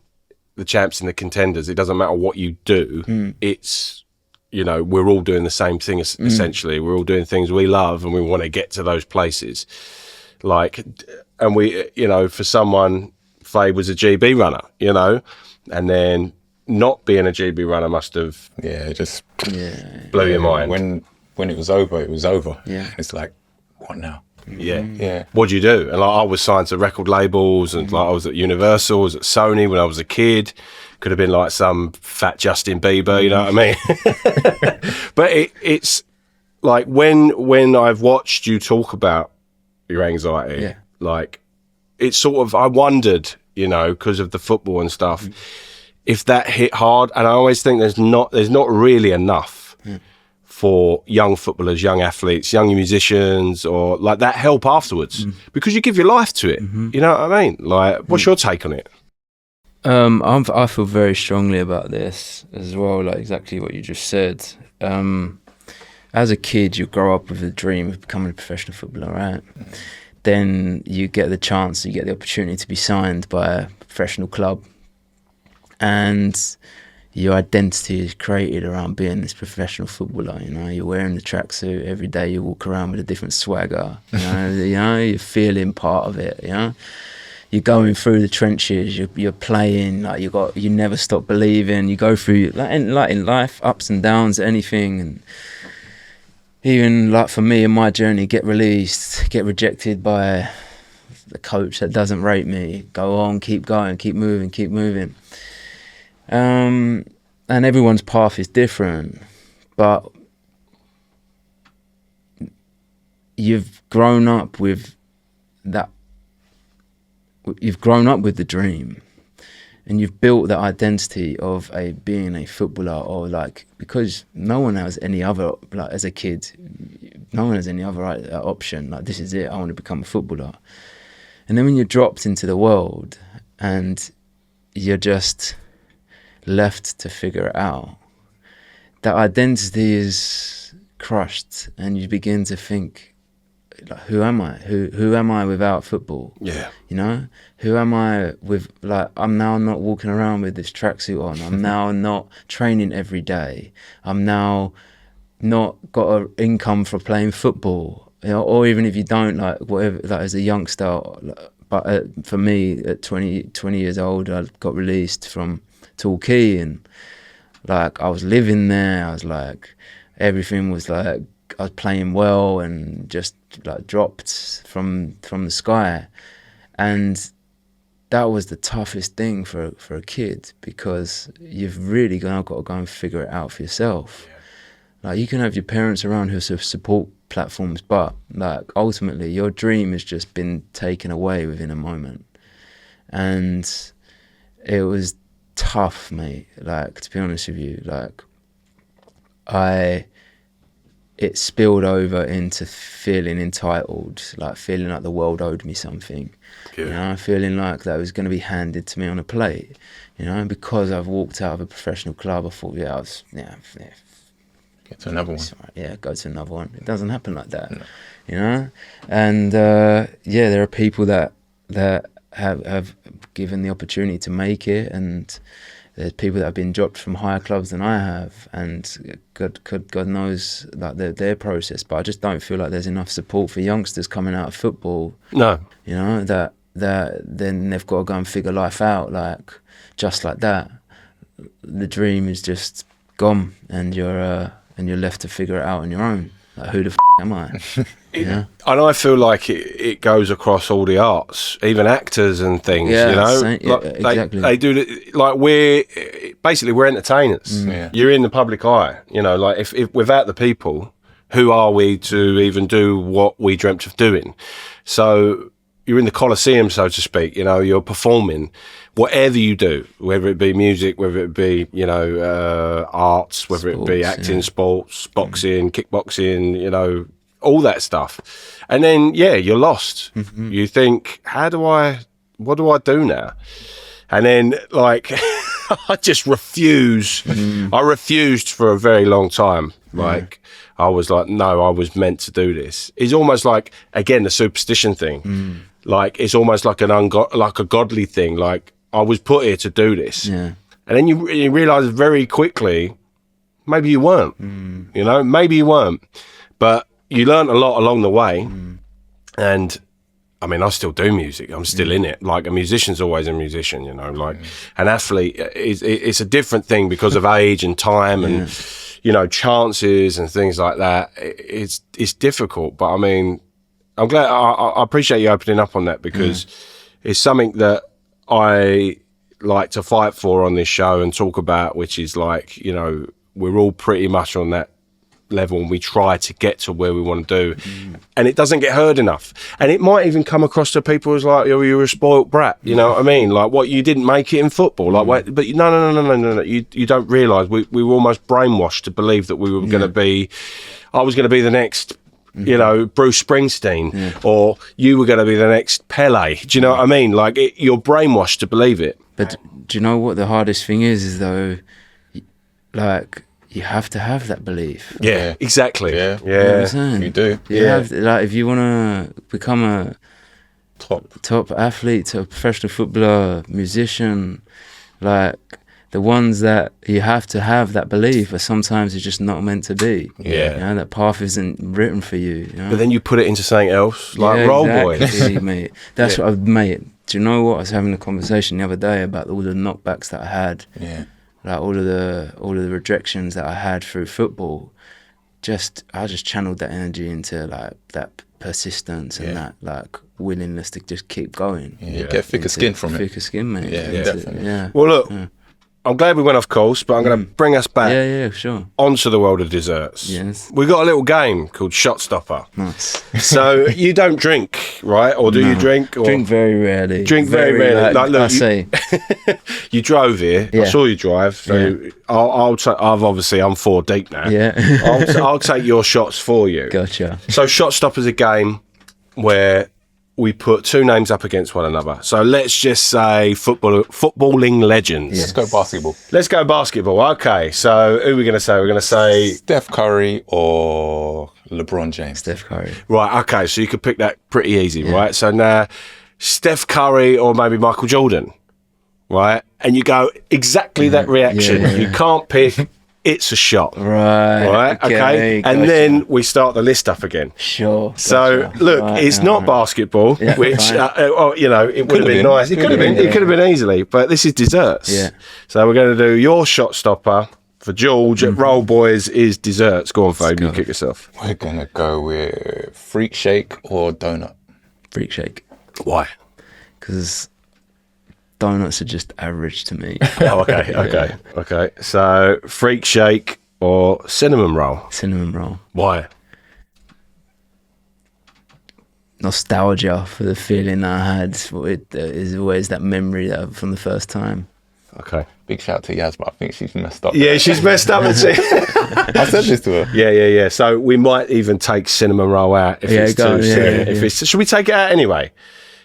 the champs and the contenders, it doesn't matter what you do, it's, you know, we're all doing the same thing essentially. We're all doing things we love, and we want to get to those places. Like, and we, you know, for someone, Faye was a GB runner, you know, and then not being a GB runner must have blew your mind. When it was over, it was over. It's like, what now? What'd you do? And like, I was signed to record labels, and like, I was at Universal, I was at Sony when I was a kid. Could have been like some fat Justin Bieber, you know what I mean? But it's like, when I've watched you talk about your anxiety, like, it's sort of, I wondered, you know, because of the football and stuff, if that hit hard. And I always think there's not really enough for young footballers, young athletes, young musicians, or like that help afterwards, because you give your life to it. You know what I mean? Like, what's your take on it? I feel very strongly about this as well, like exactly what you just said. As a kid, you grow up with a dream of becoming a professional footballer, right? Then you get the chance, you get the opportunity to be signed by a professional club, and your identity is created around being this professional footballer. You know, you're wearing the tracksuit every day, you walk around with a different swagger, you know, you're feeling part of it, you know. You're going through the trenches. You're playing. Like, you never stop believing. You go through, like in life, ups and downs, anything. And even like for me in my journey, get released, get rejected by the coach that doesn't rate me. Go on, keep going, keep moving. And everyone's path is different, but you've grown up with that. You've grown up with the dream, and you've built that identity of being a footballer, or like, because no one has any other, like, as a kid, no one has any other option. Like, this is it, I want to become a footballer. And then when you're dropped into the world and you're just left to figure it out, that identity is crushed, and you begin to think, like, who am I? Who am I without football? Yeah. You know? Who am I with, like, I'm now not walking around with this tracksuit on. I'm now not training every day. I'm now not got an income for playing football. You know, or even if you don't, like, whatever, like, as a youngster. But for me, at 20 years old, I got released from Torquay, and like, I was living there. I was like, everything was like, I was playing well, and just like dropped from the sky. And that was the toughest thing for a kid, because you've really got to go and figure it out for yourself. Like, you can have your parents around who are support platforms, but like, ultimately your dream has just been taken away within a moment. And it was tough, mate. Like, to be honest with you, like, it spilled over into feeling entitled, like feeling like the world owed me something. You know, feeling like that was going to be handed to me on a plate. You know, and because I've walked out of a professional club, I thought, get to another one. Yeah, go to another one. It doesn't happen like that. No. You know, and there are people that have given the opportunity to make it, and there's people that have been dropped from higher clubs than I have, and God knows like their process. But I just don't feel like there's enough support for youngsters coming out of football. No, you know, that then they've got to go and figure life out like just like that. The dream is just gone, and you're left to figure it out on your own. Like, who the f*** am I? Yeah. And I feel like it goes across all the arts, even actors and things. Yeah, you know, like, exactly. They do like we're entertainers. Yeah. You're in the public eye. You know, like if without the people, who are we to even do what we dreamt of doing? So you're in the Colosseum, so to speak. You know, you're performing. Whatever you do, whether it be music, whether it be, you know, arts, whether it be acting, sports, boxing, kickboxing, you know, all that stuff. And then, you're lost. Mm-hmm. You think, what do I do now? And then, like, I just refuse. I refused for a very long time. Like, I was like, no, I was meant to do this. It's almost like, again, the superstition thing. Like, it's almost like like a godly thing. Like, I was put here to do this. Yeah. And then you realise very quickly, maybe you weren't. You know, maybe you weren't. But you learnt a lot along the way. And, I mean, I still do music. I'm still in it. Like, a musician's always a musician, you know. Like, an athlete, it's a different thing because of age and time and, you know, chances and things like that. It's difficult. But, I mean, I'm glad, I appreciate you opening up on that, because it's something that I like to fight for on this show and talk about, which is like, you know, we're all pretty much on that level and we try to get to where we want to do, and it doesn't get heard enough. And it might even come across to people as like, oh, you're a spoilt brat, you know what I mean? Like, what, you didn't make it in football? Like, wait, but no. You don't realise we were almost brainwashed to believe that we were going to be, I was going to be the next, you know, Bruce Springsteen, or you were going to be the next Pele. Do you know what I mean? Like, you're brainwashed to believe it. But do you know what the hardest thing is though? Like, you have to have that belief. Yeah, exactly. Yeah, you know what I'm saying? You do. You have to, like, if you want to become a top athlete, a professional footballer, musician, like, the ones that you have to have that belief are sometimes it's just not meant to be. Yeah. You know, that path isn't written for you. You know? But then you put it into something else, like Roll Boys. Mate. That's what I've made. Do you know what? I was having a conversation the other day about all the knockbacks that I had. Yeah. Like all of the rejections that I had through football. I just channeled that energy into like that persistence and that like willingness to just keep going. Yeah. Get thicker skin from it. Thicker skin, mate. Yeah, definitely. Yeah. Well, look. Yeah. I'm glad we went off course, but I'm going to bring us back sure. onto the world of desserts. Yes. We've got a little game called Shot Stopper. Nice. So you don't drink, right? Or do you drink? Or drink very rarely. Drink very rarely. Like, look, you drove here. Yeah. I saw you drive. So I'm 4 deep now. Yeah. I'll take your shots for you. Gotcha. So Shot Stopper's a game where we put 2 names up against one another. So let's just say footballing legends. Yes. Let's go basketball. Okay, so who are we going to say? We're going to say Steph Curry or LeBron James. Steph Curry. Right, okay, so you could pick that pretty easy, right? So now Steph Curry or maybe Michael Jordan, right? And you go exactly that reaction. Yeah. You can't pick. It's a shot. Right. Okay. And then we start the list up again. Sure. So look, it's not basketball, which you know, it would have been nice. It could have been. It could have been easily, but this is desserts. Yeah. So we're going to do your shot stopper for George at Roll Boys is desserts. Go on, Fabian. You kick yourself. We're going to go with Freak Shake or donut. Freak Shake. Why? Because donuts are just average to me. Oh, okay. So, Freak Shake or cinnamon roll? Cinnamon roll. Why? Nostalgia for the feeling that I had. It is always that memory from the first time. Okay. Big shout out to Yaz, but I think she's messed up. Yeah, she's messed up. I said this to her. Yeah. So we might even take cinnamon roll out if it's too soon. Should we take it out anyway?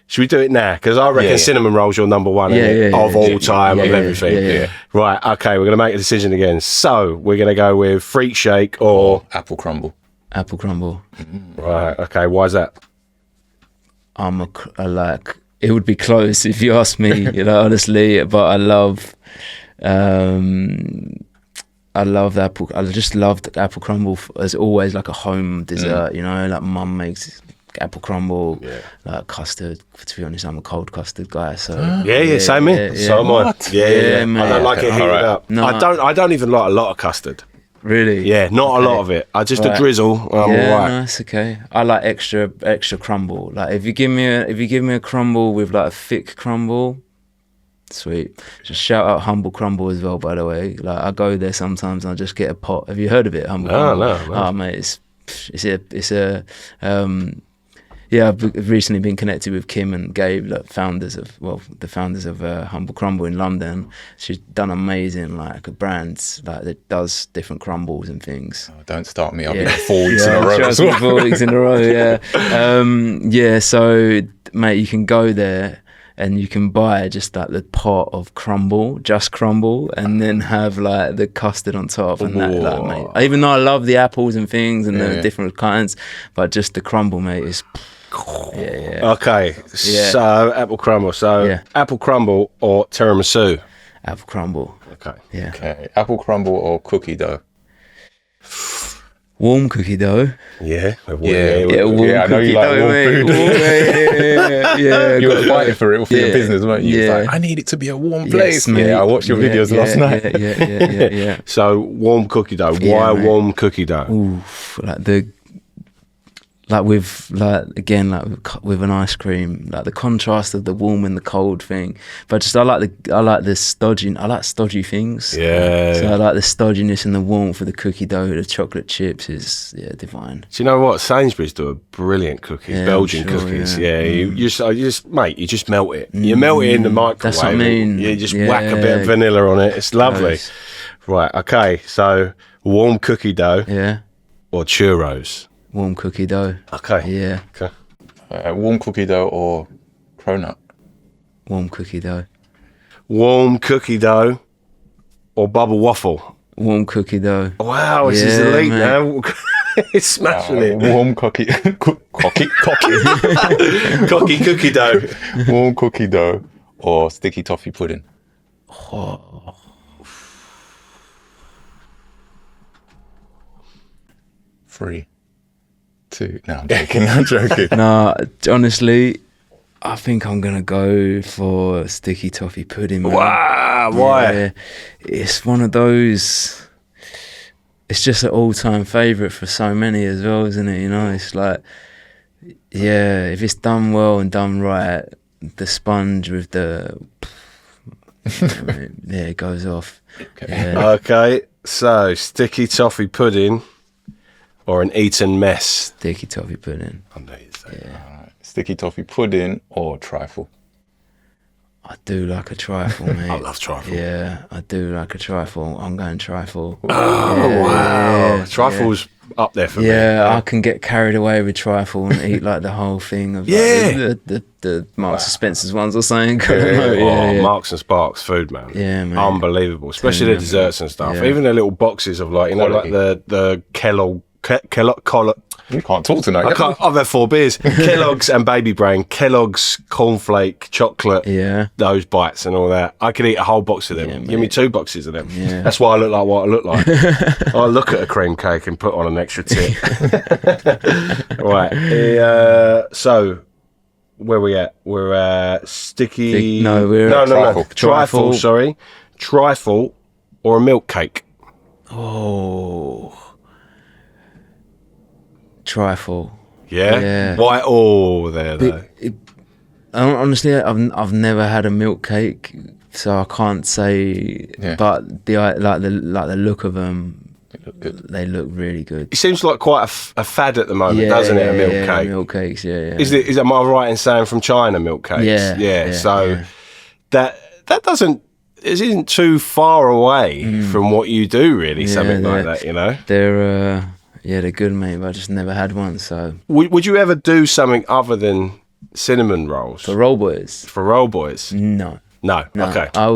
Should we do it now? Because I reckon cinnamon roll's your number one of all time, of everything. Yeah. Right, okay, we're going to make a decision again. So, we're going to go with Freak Shake or Apple Crumble. Apple Crumble. Right, okay, why is that? I like it would be close if you ask me, you know, honestly. But I love the apple. I just loved apple crumble as always, like a home dessert. You know, like mum makes apple crumble, like custard. To be honest, I'm a cold custard guy. So same here. So am I. Yeah, mate. I don't like it heated up. No, I don't even like a lot of custard. Really? Yeah, not a lot of it. I just a drizzle. I'm all right. No, it's okay. I like extra crumble. Like if you give me a crumble with like a thick crumble, sweet. Just shout out Humble Crumble as well, by the way. Like I go there sometimes and I just get a pot. Have you heard of it? Humble Crumble? No. Oh mate, it's a I've recently been connected with Kim and Gabe, like the founders of Humble Crumble in London. She's done amazing, like a brand like that does different crumbles and things. Oh, don't start me. I'll be 4 weeks in a row. 4 weeks in a row. Yeah. So mate, you can go there and you can buy just like the pot of crumble, and then have like the custard on top and that, like, mate. Even though I love the apples and things and the different kinds, but just the crumble, mate, is. Okay, so apple crumble. Apple crumble or tiramisu? Apple crumble. Okay. Yeah. Okay. Apple crumble or cookie dough? Warm cookie dough. Yeah. Warm I know cookie you like dough, warm mate. food. You were fighting for it for your business, weren't you? Yeah. It's like, I need it to be a warm place. Mate. I watched your videos last night. Yeah. So warm cookie dough. Why warm cookie dough? Oof, with an ice cream, like the contrast of the warm and the cold thing. But just I like stodgy things. Yeah. So I like the stodginess and the warmth of the cookie dough. The chocolate chips is divine. Do you know what? Sainsbury's do a brilliant cookies, Belgian cookies. Yeah. You just melt it. You melt it in the microwave. That's what I mean. You just whack a bit of vanilla on it. It's lovely. Nice. Right. Okay. So warm cookie dough. Yeah. Or churros. Warm cookie dough. Okay. Yeah. Okay. Warm cookie dough or cronut? Warm cookie dough. Warm cookie dough or bubble waffle? Warm cookie dough. Wow, this is elite now. It's smashing it. Warm cookie cookie dough. Warm cookie dough or sticky toffee pudding? Oh. 3, 2. No, I'm joking. No, honestly, I think I'm gonna go for sticky toffee pudding, man. Wow, why? Yeah, it's one of those. It's just an all-time favourite for so many as well, isn't it? You know, it's like, if it's done well and done right, the sponge with the, it goes off. Okay, so sticky toffee pudding or an Eton mess? Sticky toffee pudding. I know you say that. Sticky toffee pudding or trifle? I do like a trifle, mate. I love trifle. Yeah, I do like a trifle. I'm going trifle. Oh, wow. Trifle's up there for me. Yeah, I can get carried away with trifle and eat like the whole thing of the Marks and Spencer's ones or something. Marks and Sparks food, man. Yeah, man. Unbelievable. Especially the desserts and stuff. Yeah. Even the little boxes of like the Kellogg. You can't talk tonight. I've had 4 beers. Kellogg's and Baby Brain. Kellogg's cornflake chocolate. Yeah. Those bites and all that. I could eat a whole box of them. Yeah, Give me 2 boxes of them. Yeah. That's why I look like what I look like. I look at a cream cake and put on an extra tit. Right. So where we at? We're sticky. Trifle. Trifle. Sorry. Trifle or a milk cake. Oh. Trifle. Yeah. Why? Oh, there though. Honestly, I've never had a milk cake, so I can't say. Yeah. But the look of them, they look really good. It seems like quite a fad at the moment, doesn't it? A milk cake. Milk cakes. Yeah. Is am I right in saying from China milk cakes? Yeah. So that isn't too far away from what you do, really. Something like that, you know. They're good, mate, but I just never had one, so... Would you ever do something other than cinnamon rolls? For roll boys? For roll boys? No. Okay. I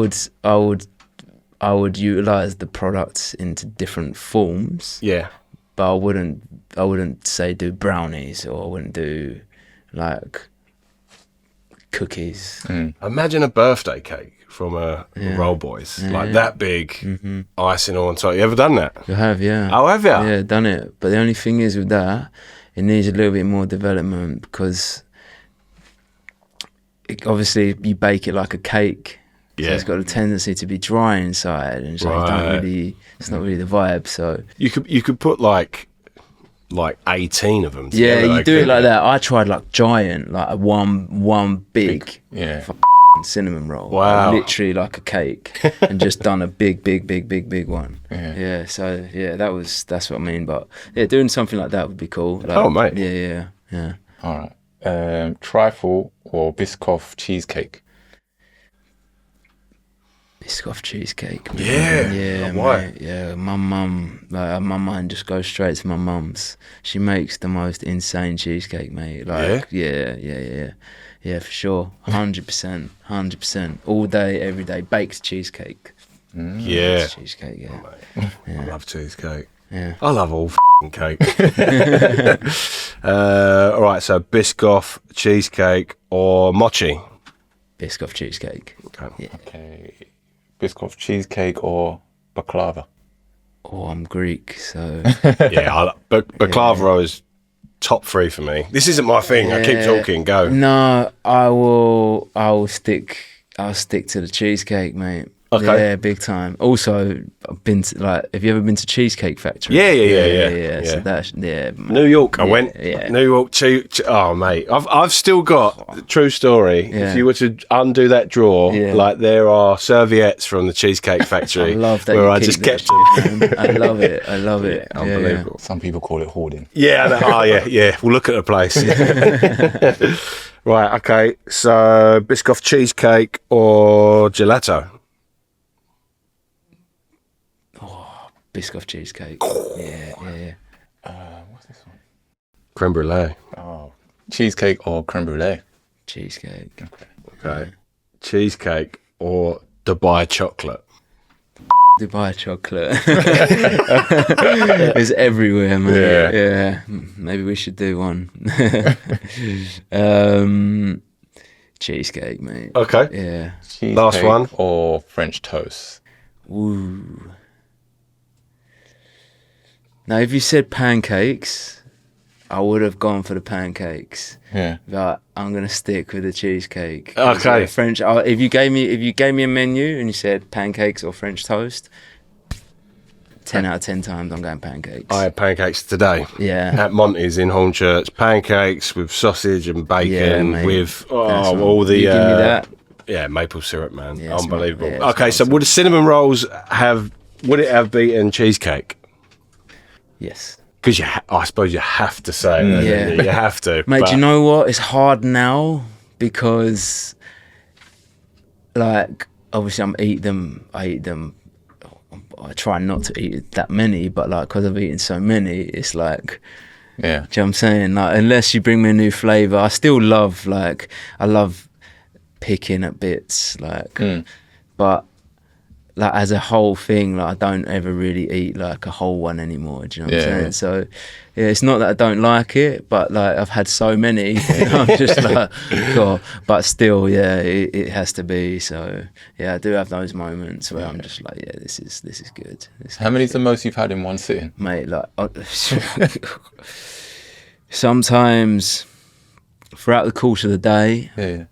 would utilise the products into different forms. Yeah. But I wouldn't say do brownies, or I wouldn't do, like, cookies. Imagine a birthday cake from a Roll Boys, like that big, icing on top. You ever done that? You have, yeah. Oh, have you? Yeah, done it. But the only thing is with that, it needs a little bit more development because obviously you bake it like a cake. So it's got a tendency to be dry inside, and so it's not really the vibe. So you could put like 18 of them together. Yeah, you do it like that. I tried like giant, like one big cinnamon roll. Wow. Literally like a cake, and just done a big one. Yeah. So that's what I mean. But yeah, doing something like that would be cool. Like, oh mate. Yeah. All right. Trifle or Biscoff cheesecake? Biscoff cheesecake. Yeah. Why? Yeah, my mum, like my mind just goes straight to my mum's. She makes the most insane cheesecake, mate. Like, yeah, for sure, 100%, all day, every day, baked cheesecake. Yeah, cheesecake. Yeah. Oh, I love cheesecake. Yeah, I love all cake. All right, so Biscoff cheesecake or mochi? Biscoff cheesecake. Okay. Biscoff cheesecake or baklava? Oh, I'm Greek, so baklava is top 3 for me. This isn't my thing. I keep talking. Go. No, I'll stick to the cheesecake, mate. Okay. Yeah, big time. Also, I've been to, like, have you ever been to Cheesecake Factory? Yeah. So that's New York. I went. Yeah. New York. Oh, mate, I've still got true story. Yeah. If you were to undo that drawer, like there are serviettes from the Cheesecake Factory. I love that. Where I just kept them. I love it. Unbelievable. Some people call it hoarding. Yeah. Yeah. We'll look at the place. Right. Okay. So Biscoff cheesecake or gelato? Biscoff cheesecake. Yeah. What's this one? Creme brulee. Oh, cheesecake or creme brulee? Cheesecake. Okay. Cheesecake or Dubai chocolate? Dubai chocolate. It's everywhere, man. Yeah. Maybe we should do one. Cheesecake, mate. Okay. Yeah. Cheesecake Last one. or French toast? Ooh. Now, if you said pancakes, I would have gone for the pancakes. Yeah. But I'm gonna stick with the cheesecake. Okay. French. If you gave me a menu and you said pancakes or French toast, 10 out of 10 times I'm going pancakes. I had pancakes today. Yeah. At Monty's in Hornchurch. Pancakes with sausage and bacon with all the. You give me that. Yeah, maple syrup, man. Yeah, unbelievable. yeah, okay, so would the cinnamon rolls would it have beaten cheesecake? Yes. Because I suppose you have to say that. Yeah. You have to. Mate, do you know what? It's hard now because, like, obviously I eat them. I try not to eat that many, but like, because I've eaten so many, it's like, yeah. Do you know what I'm saying? Like, unless you bring me a new flavour, I still love, like, I love picking at bits, like, but like as a whole thing, like I don't ever really eat like a whole one anymore. Do you know what I'm saying? So yeah, it's not that I don't like it, but like I've had so many, I'm just like, God. But still, yeah, it has to be. So yeah, I do have those moments where I'm just like, yeah, this is good. How many's the most you've had in one sitting? Mate, like sometimes throughout the course of the day. Yeah.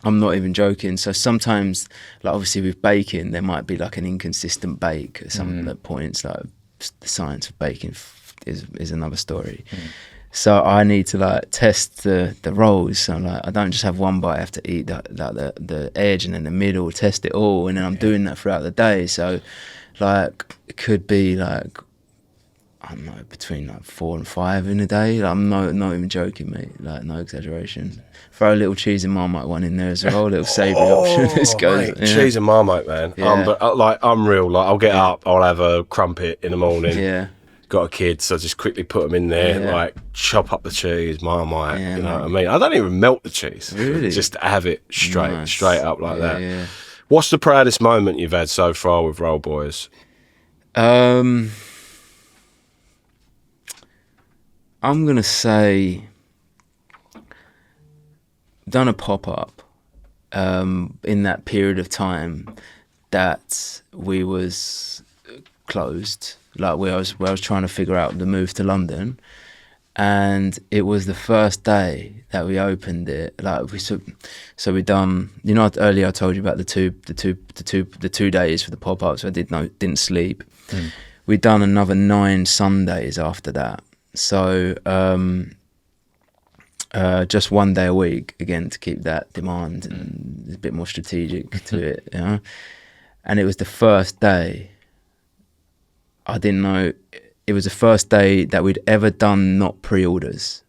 I'm not even joking. So sometimes, like obviously with baking, there might be like an inconsistent bake at some points. Like the science of baking is another story. So I need to like test the rolls. So like I don't just have one bite. I have to eat the edge and then the middle, test it all, and then I'm doing that throughout the day. So like it could be like, I don't know, between like 4 and 5 in a day. Like, I'm not even joking, mate. Like no exaggeration. Throw a little cheese and Marmite one in there as well. A little savoury option. This goes. Mate, cheese and Marmite, man. Yeah. Like unreal. Like I'll get up, I'll have a crumpet in the morning. Yeah. Got a kid, so I just quickly put them in there. Yeah. Like chop up the cheese, Marmite. Yeah, you know mate. what I mean? I don't even melt the cheese. Really? Just have it straight up like that. Yeah. What's the proudest moment you've had so far with Roll Boys? I'm gonna say done a pop-up in that period of time that we was closed, like where I was trying to figure out the move to London. And it was the first day that we opened it. Like so we done. You know, earlier I told you about the two days for the pop-ups. I didn't sleep. We done another 9 Sundays after that. So just 1 day a week again to keep that demand and a bit more strategic to it. You know, and it was the first day. I didn't know. It was the first day that we'd ever done not pre-orders.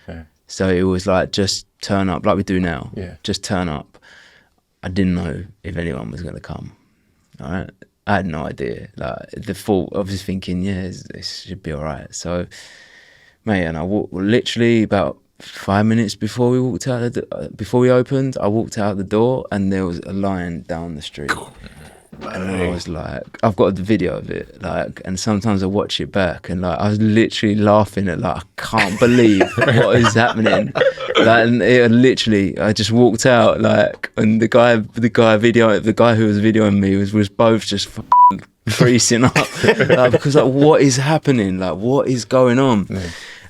Okay. So it was like, just turn up like we do now. Yeah. Just turn up. I didn't know if anyone was going to come. All right. I had no idea. Like the thought, I was thinking, this should be all right. So, mate, and I walked literally about 5 minutes before we walked out before we opened. I walked out the door and there was a line down the street. And I was like, I've got the video of it, like, and sometimes I watch it back, and like I was literally laughing at, like, I can't believe what is happening. Like, and it literally, I just walked out, like, and the guy who was videoing me was both just freezing up, like, because like, what is happening? Like, what is going on?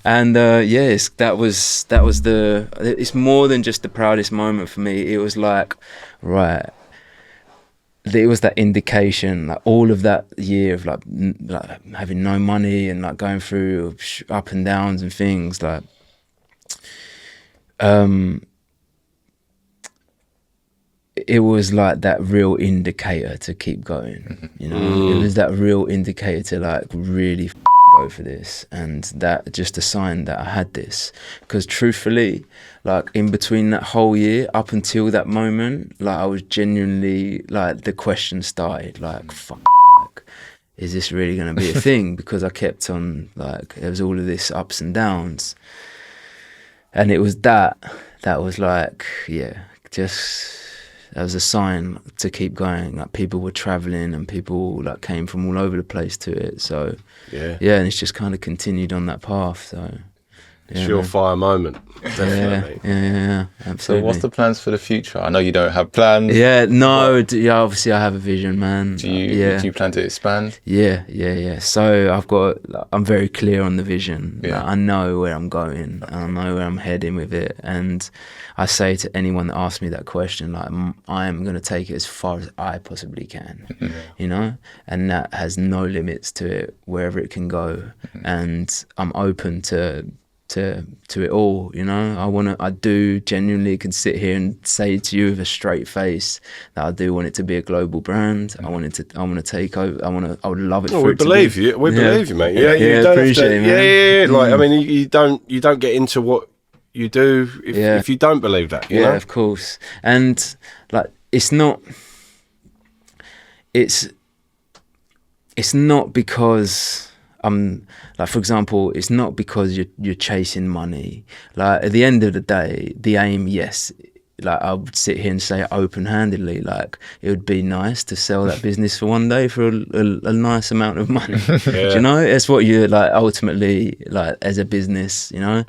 And yes, that was it's more than just the proudest moment for me. It was like, right. It was that indication, like all of that year of like having no money and like going through up and downs and things, like it was like that real indicator to keep going, you know. It was that real indicator to like really go for this, and that just a sign that I had this, because truthfully, like in between that whole year up until that moment, like I was genuinely like, the question started like, fuck, like, is this really going to be a thing? Because I kept on, like, there was all of this ups and downs, and it was that was like, that was a sign to keep going. Like people were traveling and people like came from all over the place to it. So and it's just kind of continued on that path. So surefire moment. Definitely. Yeah, absolutely. So what's the plans for the future? I know you don't have plans. Obviously I have a vision, man. Do you plan to expand? Yeah. So I'm very clear on the vision. Yeah. Like, I know where I'm going and I know where I'm heading with it. And I say to anyone that asks me that question, like, I am going to take it as far as I possibly can, you know, and that has no limits to it, wherever it can go. And I'm open to it all, you know. I do genuinely can sit here and say to you with a straight face that I do want it to be a global brand. I want to take over. I would love it. We believe you, mate. Yeah, you don't appreciate it, man. Like, I mean, you don't get into what you do if you don't believe that, you know? Of course. And like, it's not because I'm like, for example, it's not because you're chasing money. Like at the end of the day, the aim, yes, like I would sit here and say open-handedly, like it would be nice to sell that business for one day for a nice amount of money. Do you know, it's what you like ultimately, like as a business, you know.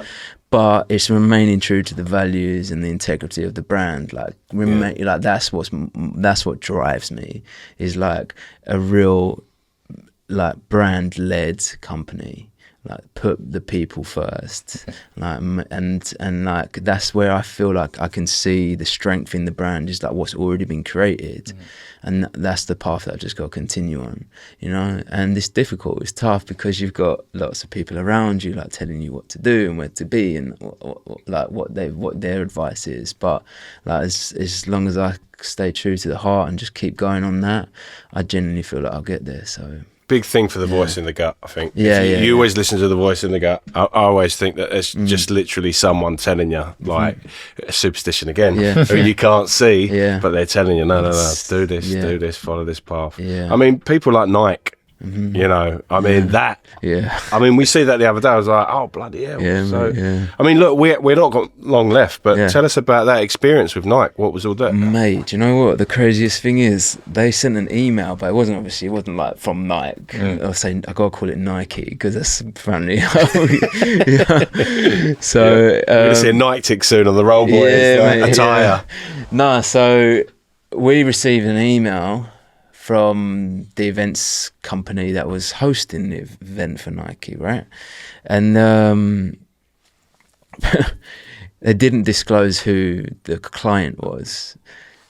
But it's remaining true to the values and the integrity of the brand. Like like that's what drives me, is like a real like brand-led company, like put the people first, like and like that's where I feel like I can see the strength in the brand, is like what's already been created, and that's the path that I just got to continue on, you know. And it's difficult, it's tough, because you've got lots of people around you like telling you what to do and where to be and like what their advice is. But like as long as I stay true to the heart and just keep going on that, I genuinely feel like I'll get there. So big thing for the voice in the gut, I think. You always listen to the voice in the gut. I always think that it's just literally someone telling you, like a superstition again, who you can't see, but they're telling you, no, do this, follow this path. I mean, people like Nike, You know, I mean that. Yeah. I mean, we see that the other day. I was like, oh bloody hell. Yeah, so, mate, I mean, look, we're not got long left, but tell us about that experience with Nike. What was all that? Mate, do you know what the craziest thing is? They sent an email, but it wasn't like from Nike. I was saying I gotta call it Nike because that's apparently. So we're gonna see a Nike tick soon on the Roll Boys attire. No, so we received an email from the events company that was hosting the event for Nike, right? And they didn't disclose who the client was.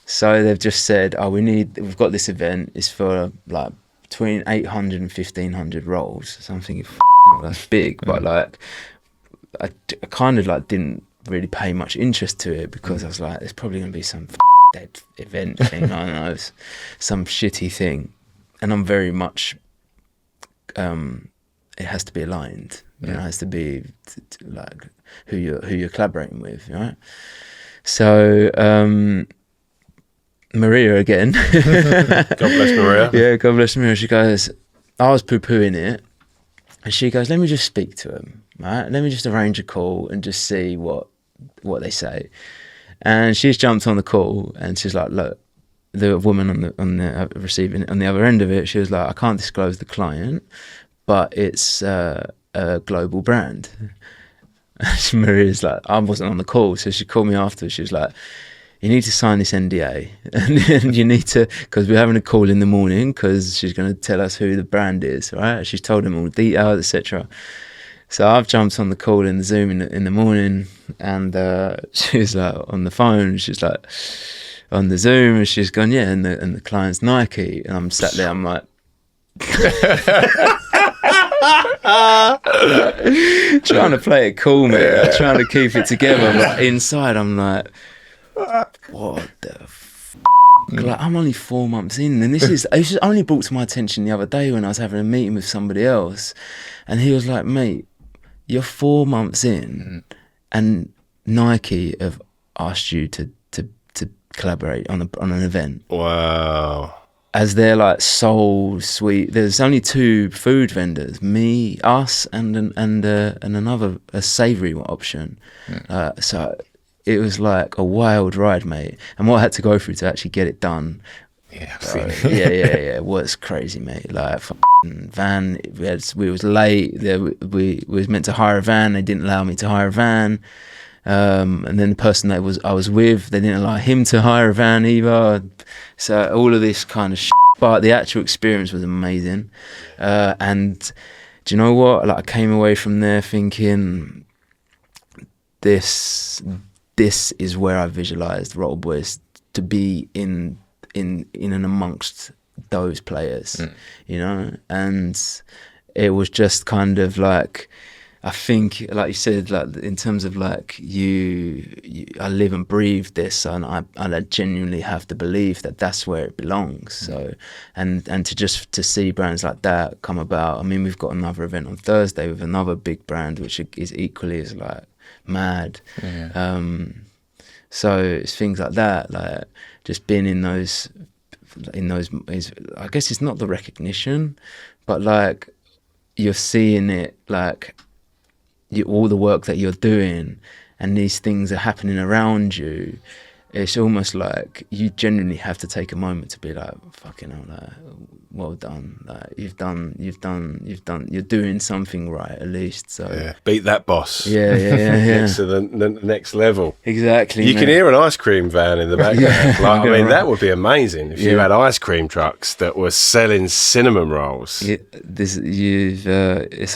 So they've just said, we've got this event, it's for like between 800 and 1,500 rolls. So I'm thinking, that's big, but like, I kind of like didn't really pay much interest to it because I was like, there's probably going to be some dead event thing, I don't know, some shitty thing, and I'm very much it has to be aligned, you know, it has to be like who you're collaborating with, right? So Maria again, God bless Maria. Yeah, God bless Maria. She goes, I was poo-pooing it, and she goes, let me just speak to him, right? Let me just arrange a call and just see what they say. And she's jumped on the call and she's like, look, the woman on the receiving on the other end of it, she was like, I can't disclose the client, but it's a global brand. Maria's like, I wasn't on the call, so she called me after. She was like, you need to sign this NDA, and you need to, because we're having a call in the morning because she's going to tell us who the brand is, right? She's told them all the details, etc. So I've jumped on the call in the Zoom in the morning, and she's like on the phone. She's like on the Zoom, and she's gone, yeah, and the client's Nike, and I'm sat there. I'm like, trying to play it cool, man. Trying to keep it together, but inside I'm like, what the. Like, I'm only 4 months in, and this was only brought to my attention the other day when I was having a meeting with somebody else, and he was like, mate, you're 4 months in and Nike have asked you to collaborate on an event. Wow. As they're like sole suite. There's only 2 food vendors, us and another, a savoury option. So it was like a wild ride, mate. And what I had to go through to actually get it done. Yeah, It was crazy, mate. Like, van, we was late. We was meant to hire a van. They didn't allow me to hire a van. And then the person that I was with, they didn't allow him to hire a van either. So all of this kind of shit. But the actual experience was amazing. And do you know what? Like, I came away from there thinking, this is where I visualized Roll Boys to be in and amongst those players, you know. And it was just kind of like, I think, like you said, like in terms of like I live and breathe this, and I genuinely have to believe that that's where it belongs. So, and to see brands like that come about. I mean, we've got another event on Thursday with another big brand, which is equally as like mad. So it's things like that, like just being in those is, I guess it's not the recognition, but like you're seeing it, like all the work that you're doing, and these things are happening around you. It's almost like you genuinely have to take a moment to be like, fucking hell, like, well done. Like, you're doing something right, at least. So yeah. Beat that boss. Yeah. Next to the next level. Exactly. You can hear an ice cream van in the background. Like, I mean, that would be amazing if you had ice cream trucks that were selling cinnamon rolls. It's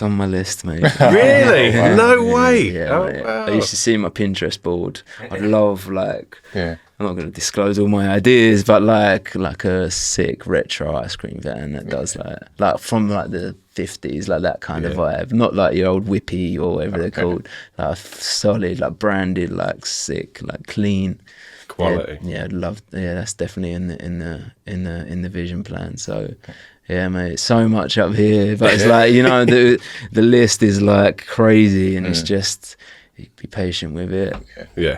on my list, mate. Really? No way. Yeah, wow. I used to see my Pinterest board. I love, like, I'm not going to disclose all my ideas, but like a sick retro ice cream van that does like from like the 50s, like that kind of vibe. Not like your old Whippy or whatever they're called. Like solid, like branded, like sick, like clean quality. Yeah, that's definitely in the vision plan. So yeah, mate, so much up here, but it's like, you know, the list is like crazy, and it's just, be patient with it.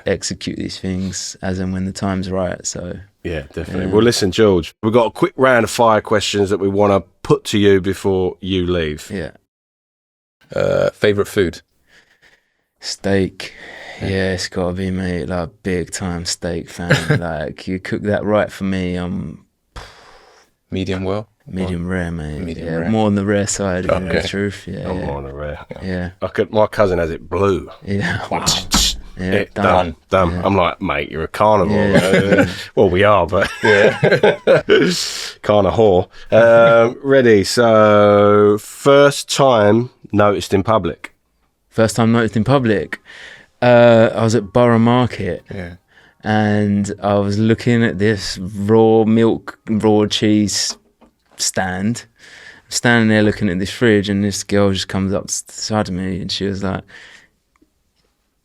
Execute these things as and when the time's right. So yeah, definitely. Well, listen, George, we've got a quick round of fire questions that we want to put to you before you leave? Yeah. Favorite food? Steak. Yeah, it's got to be, mate. Like, big time steak fan. Like, you cook that right for me, Medium well? medium rare, mate. Medium rare. More on the rare side, Okay. the truth. Yeah, I'm yeah. more on a rare. Yeah. My cousin has it blue. Yeah. Wow. Yeah, It, done. Yeah. I'm like, mate, you're a carnivore. Yeah. Well, we are, but Yeah. carnivore. Ready. So, first time noticed in public. First time noticed in public. I was at Borough Market. Yeah. And I was looking at this raw milk, raw cheese stand. I'm standing there looking at this fridge, and this girl just comes up to the side of me, and she was like,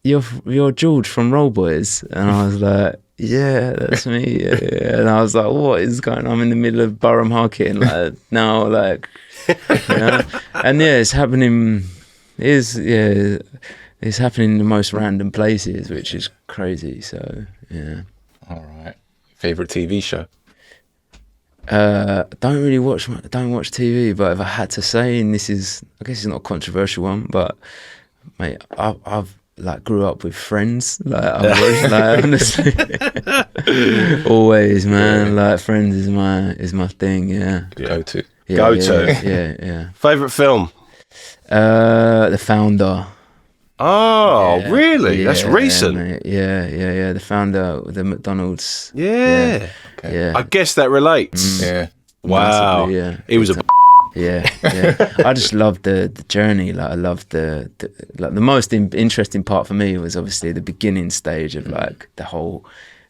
"You're George from Roll Boys," and I was like, "Yeah, that's me." Yeah. And I was like, "What is going on?" I'm in the middle of Borough Market, and like now, like, you know, and yeah, it's happening. It's happening in the most random places, which is crazy. So yeah. All right. Favorite TV show? Don't watch TV, but if I had to say, and this is, I guess it's not a controversial one, but mate, I've like grew up with Friends. Like, I watched, like, honestly, always, man. Like, Friends is my thing. Yeah. Go to. Yeah, Go yeah, to. Yeah. Favorite film? The Founder. Oh, Yeah, really? That's yeah, recent. Mate. Yeah. The Founder, the McDonald's. Yeah. Okay. Yeah. I guess that relates. Yeah. Wow. Massively, yeah. He was a. Yeah. I just loved the journey. Like, I loved the most interesting part for me was obviously the beginning stage of like the whole,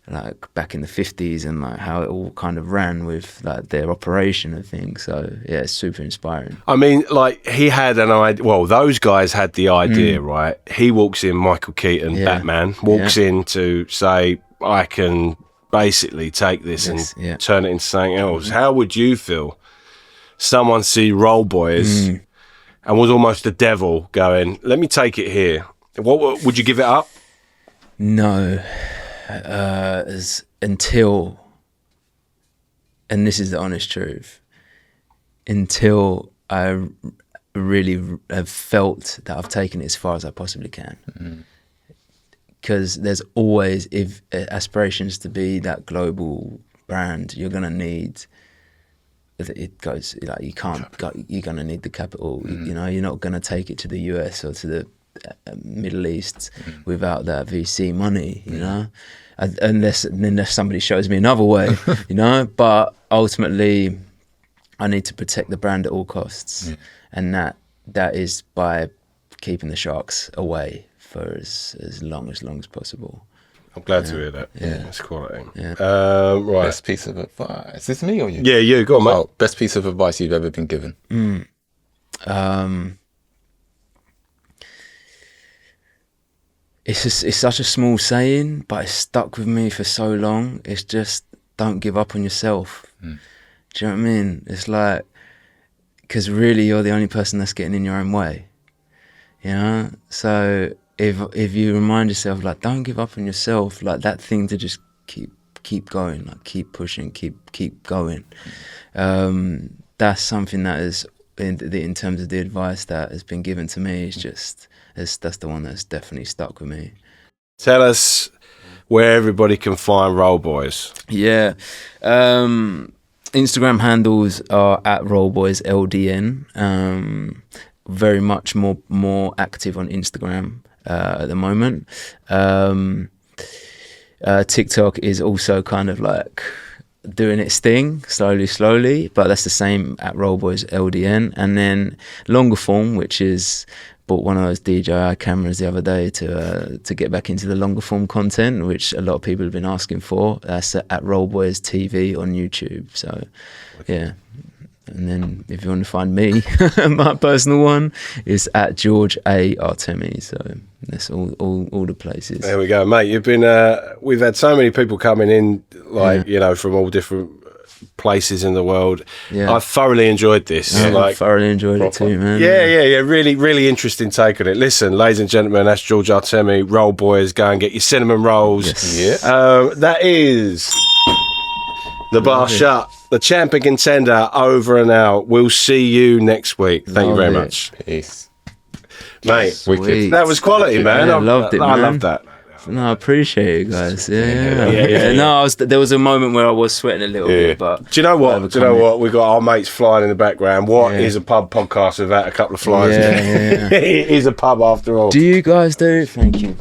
like back in the 50s, and like how it all kind of ran with like their operation and things. So yeah, it's super inspiring. I mean, like, he had an idea. Well, those guys had the idea, right? He walks in, Michael Keaton, Yeah. Batman, walks in to say, I can basically take this Yes, and yeah. turn it into something else. How would you feel? Someone see Roll Boys and was almost the devil going, let me take it here. What would you give it up? No, until, and this is the honest truth, until I really have felt that I've taken it as far as I possibly can. Because there's always, if aspirations to be that global brand, you're gonna need. It goes like you're gonna need the capital. You know, you're not gonna take it to the US or to the Middle East without that VC money. You know, unless somebody shows me another way. You know, but ultimately, I need to protect the brand at all costs, and that is by keeping the sharks away for as long as possible. I'm glad to hear that. Yeah, that's quality. Yeah. Right. Best piece of advice. Is this me or you? Yeah, you. Go on, mate. Oh, best piece of advice you've ever been given? It's such a small saying, but it's stuck with me for so long. It's just, don't give up on yourself. Do you know what I mean? It's like, because really you're the only person that's getting in your own way. You know? So if you remind yourself, like, don't give up on yourself, like that thing to just keep going, like keep pushing, keep going. That's something that is in terms of the advice that has been given to me. It's just that's the one that's definitely stuck with me. Tell us where everybody can find Roll Boys. Yeah. Instagram handles are at RollBoysLDN. Very much more active on Instagram at the moment. TikTok is also kind of like doing its thing slowly, but that's the same at RollBoysLDN. And then longer form, which is bought one of those DJI cameras the other day to get back into the longer form content, which a lot of people have been asking for. That's at Roll Boys TV on YouTube. So yeah. And then if you want to find me, my personal one is at George Artemi. So that's all the places. There we go, mate. You've been we've had so many people coming in, like, you know, from all different places in the world. Yeah. I've thoroughly enjoyed this. Yeah, Like, I thoroughly enjoyed it too, man. Yeah. Really interesting take on it. Listen, ladies and gentlemen, that's George Artemi. Roll Boys, go and get your cinnamon rolls. Yes. Yeah. That is The bar shut. The Champion Contender over and out. We'll see you next week. Thank you very much. Peace. Mate, wicked. That was quality, man. I loved it, man. I loved that. No, I appreciate it, guys. Yeah. No, there was a moment where I was sweating a little bit, but do you know what? We've got our mates flying in the background. What is a pub podcast without a couple of flyers? Yeah. It is a pub after all. Do you guys do? Thank you.